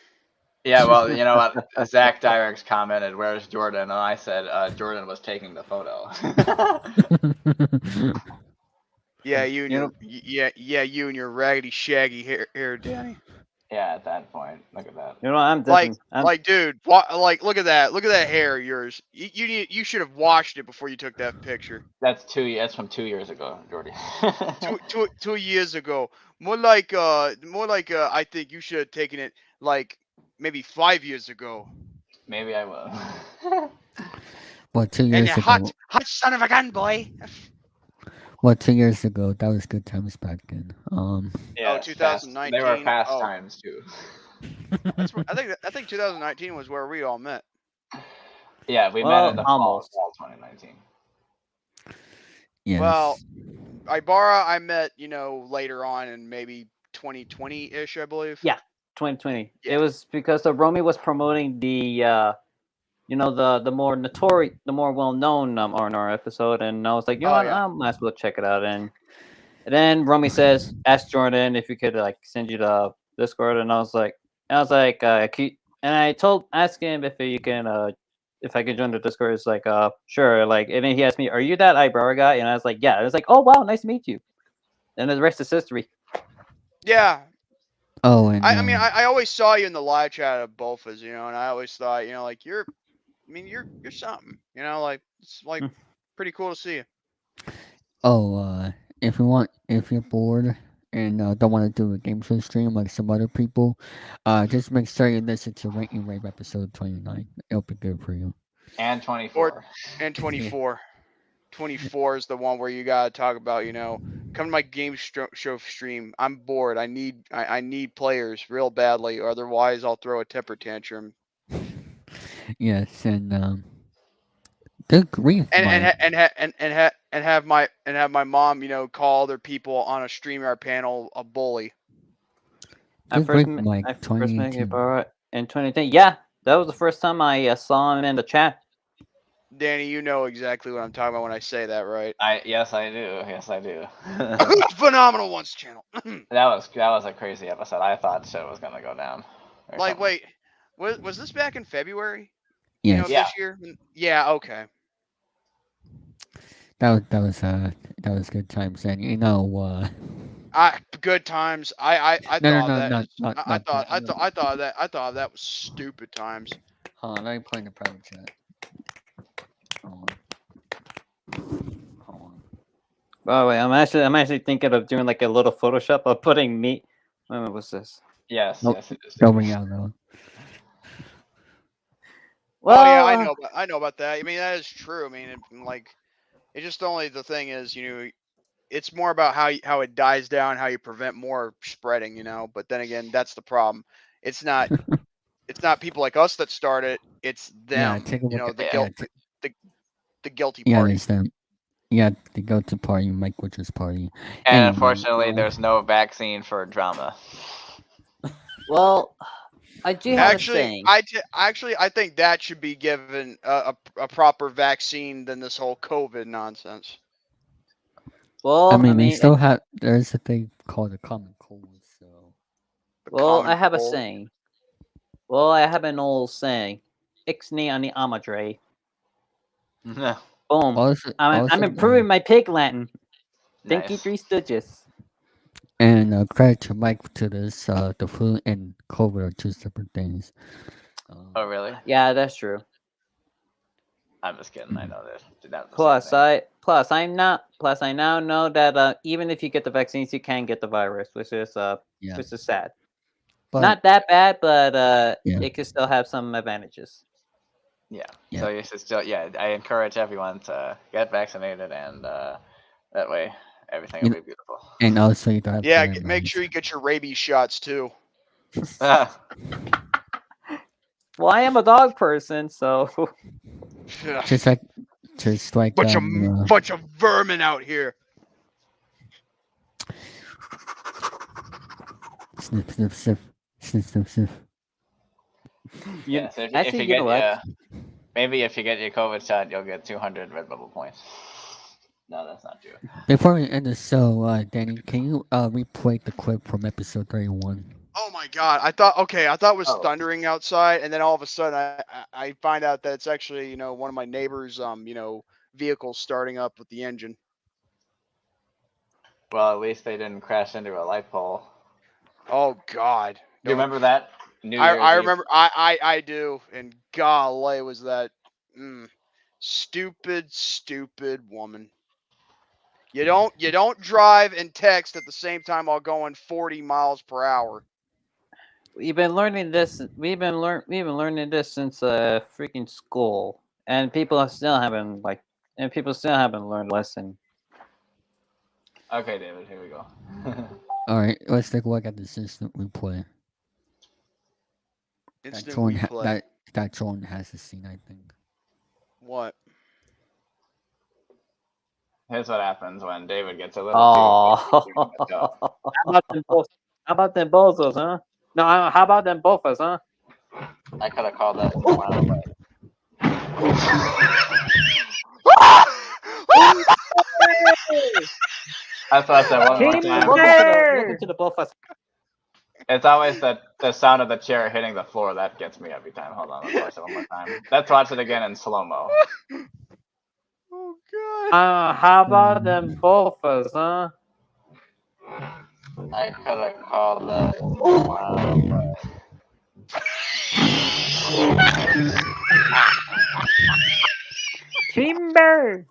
Yeah, well, you know what? Zach Dyrex commented, "Where's Jordan?" And I said, "Jordan was taking the photo." Yeah, you and your raggedy, shaggy hair, Danny. Yeah, at that point, look at that. You know, I'm Like, different. dude, like, look at that hair of yours. You should have washed it before you took that picture. That's from 2 years ago, Jordy. Two years ago. More like I think you should have taken it like maybe 5 years ago. Maybe I will. Well, 2 And years you ago. hot son of a gun, boy. Well, 2 years ago, that was good times back then. Oh, Yes, they were 2019. fast Oh, times too. I think 2019 was where we all met. Yeah, we met Well, in the almost. fall 2019. Yes. Well, Ibarra, I met later on in maybe 2020-ish, I believe. Yeah, 2020. Yeah. It was because Romy was promoting the the more notorious, the more well-known R&R episode, and I was like, you know what, yeah. I might as well check it out. And then Romy says, ask Jordan if he could like send you the Discord, and I was like, and I ask him if you can if I could join the Discord. It's like sure, like, and then he asked me, are you that Ibarra guy? And I was like, yeah. I was like, oh wow, nice to meet you. And the rest is history. Yeah. Oh, and I mean, I always saw you in the live chat of Bofas, and I always thought, like you're something, like it's like pretty cool to see you. oh, if you're bored and don't want to do a game show stream like some other people, just make sure you listen to Ranking Rave episode 29. It'll be good for you. And 24. And 24. 24 is the one where you gotta talk about, come to my game show stream. I'm bored. I need players real badly, or otherwise I'll throw a temper tantrum. Yes, and good grief, Mike. And have my mom, call other people on a StreamYard panel a bully. Good grief, Mike. I first met 2018. Ibarra in 2010. Yeah, that was the first time I saw him in the chat. Danny, you know exactly what I'm talking about when I say that, right? Yes, I do. Yes, I do. Phenomenal Once channel. That was a crazy episode. I thought shit was gonna go down. Like, wait, was this back in February? Yes. This year? Yeah. Okay. That was good times, and Good times. I No, thought no, that. not I thought that was stupid times. Hold on, let me put in the private chat. Hold on. Oh wait, I'm actually thinking of doing like a little Photoshop of putting meat. What's this? Yes, Nope. yes, it is. Don't bring out though. Well, Oh yeah, I know about that. I mean, that is true. I mean, it's just only the thing is, it's more about how it dies down, how you prevent more spreading, But then again, that's the problem. It's not people like us that start it. It's Yeah, them. take a look at The yeah, guilt, the guilty yeah, party. there's them. Yeah, the go-to party, Mike Witcher's party. And Anyway, unfortunately, there's no vaccine for drama. well, I do have a saying. I think that should be given a proper vaccine than this whole COVID nonsense. Well, I mean, they still have. There's a thing called a common cold. So. Well, I have a cold. saying. Well, I have an old saying. Ixnay ani amadre. Boom. Also, I'm improving my pig Latin. Thank you, Nice. Three Stooges. And credit to Mike to this. The flu and COVID are two separate things. Oh really? Yeah, that's true. I'm just kidding. I know that. Plus, I now know that even if you get the vaccines, you can get the virus, which is sad. But, Not that bad, but yeah. it could still have some advantages. Yeah. Yeah. So you should still. Yeah, I encourage everyone to get vaccinated, and that way everything will be beautiful. And also, you got make sure you get your rabies shots too. Well, I am a dog person, so just like bunch of vermin out here. Sniff, sniff, sniff, sniff, sniff, sniff. Yeah, so if you get maybe if you get your COVID shot, you'll get 200 Redbubble points. No, that's not true. Before we end the show, Danny, can you replay the clip from episode 31? Oh my god! I thought it was thundering outside, and then all of a sudden I find out that it's actually one of my neighbors' vehicles starting up with the engine. Well, at least they didn't crash into a light pole. Oh god! Do you remember that? I remember. I do, and golly, was that stupid woman. You don't drive and text at the same time while going 40 miles per hour. We've been learning this. We've been learning this since freaking school, and people still haven't learned a lesson. Okay, David, here we go. All right, let's take a look at this instant replay. Instant replay. That Jordan has to see, I think. What? Here's what happens when David gets a little too. How about them bozos, huh? No, how about them bofas, huh? I could have called that a while away. I thought that one more time. Welcome to the bofas. It's always the sound of the chair hitting the floor that gets me every time. Hold on, let's watch it one more time. Let's watch it again in slow-mo. Oh god. How about them bofas, huh? I could have called that a while away. Timber.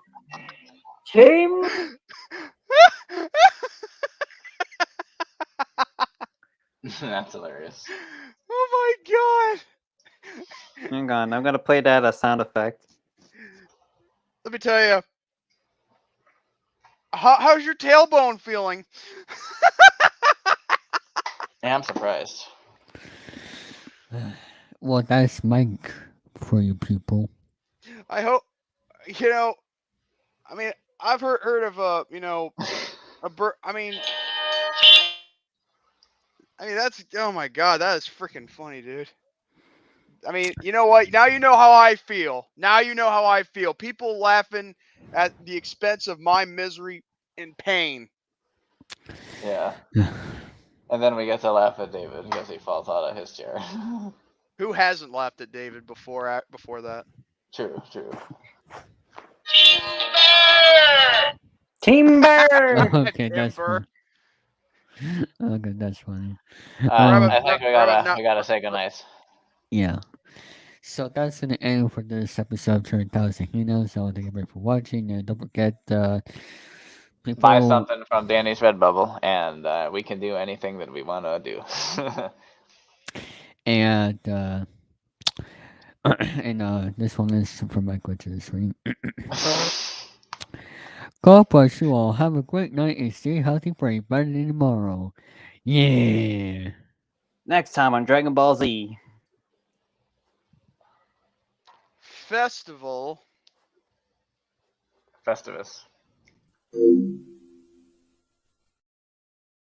That's hilarious. Oh my god. Hang on, I'm gonna play that as sound effect. Let me tell you. How's your tailbone feeling? Yeah, I'm surprised. Well, that's Mike for you people. I hope I mean, I've heard of a bird. I mean, that's, oh my god, that is freaking funny, dude. I mean, you know what? Now you know how I feel. People laughing at the expense of my misery and pain. Yeah. And then we get to laugh at David because he falls out of his chair. Who hasn't laughed at David before that? True. Timber. Okay, that's funny. I think we gotta say goodnight. Yeah. So that's gonna end for this episode of Chilling3000 Hangouts. So thank you very for watching, and don't forget, people Buy something from Danny's Redbubble, and we can do anything that we want to do. and and this one is from my glitches. God bless you all. Have a great night and stay healthy for a better than tomorrow. Yeah. Next time on Dragon Ball Z. Festival. Festivus.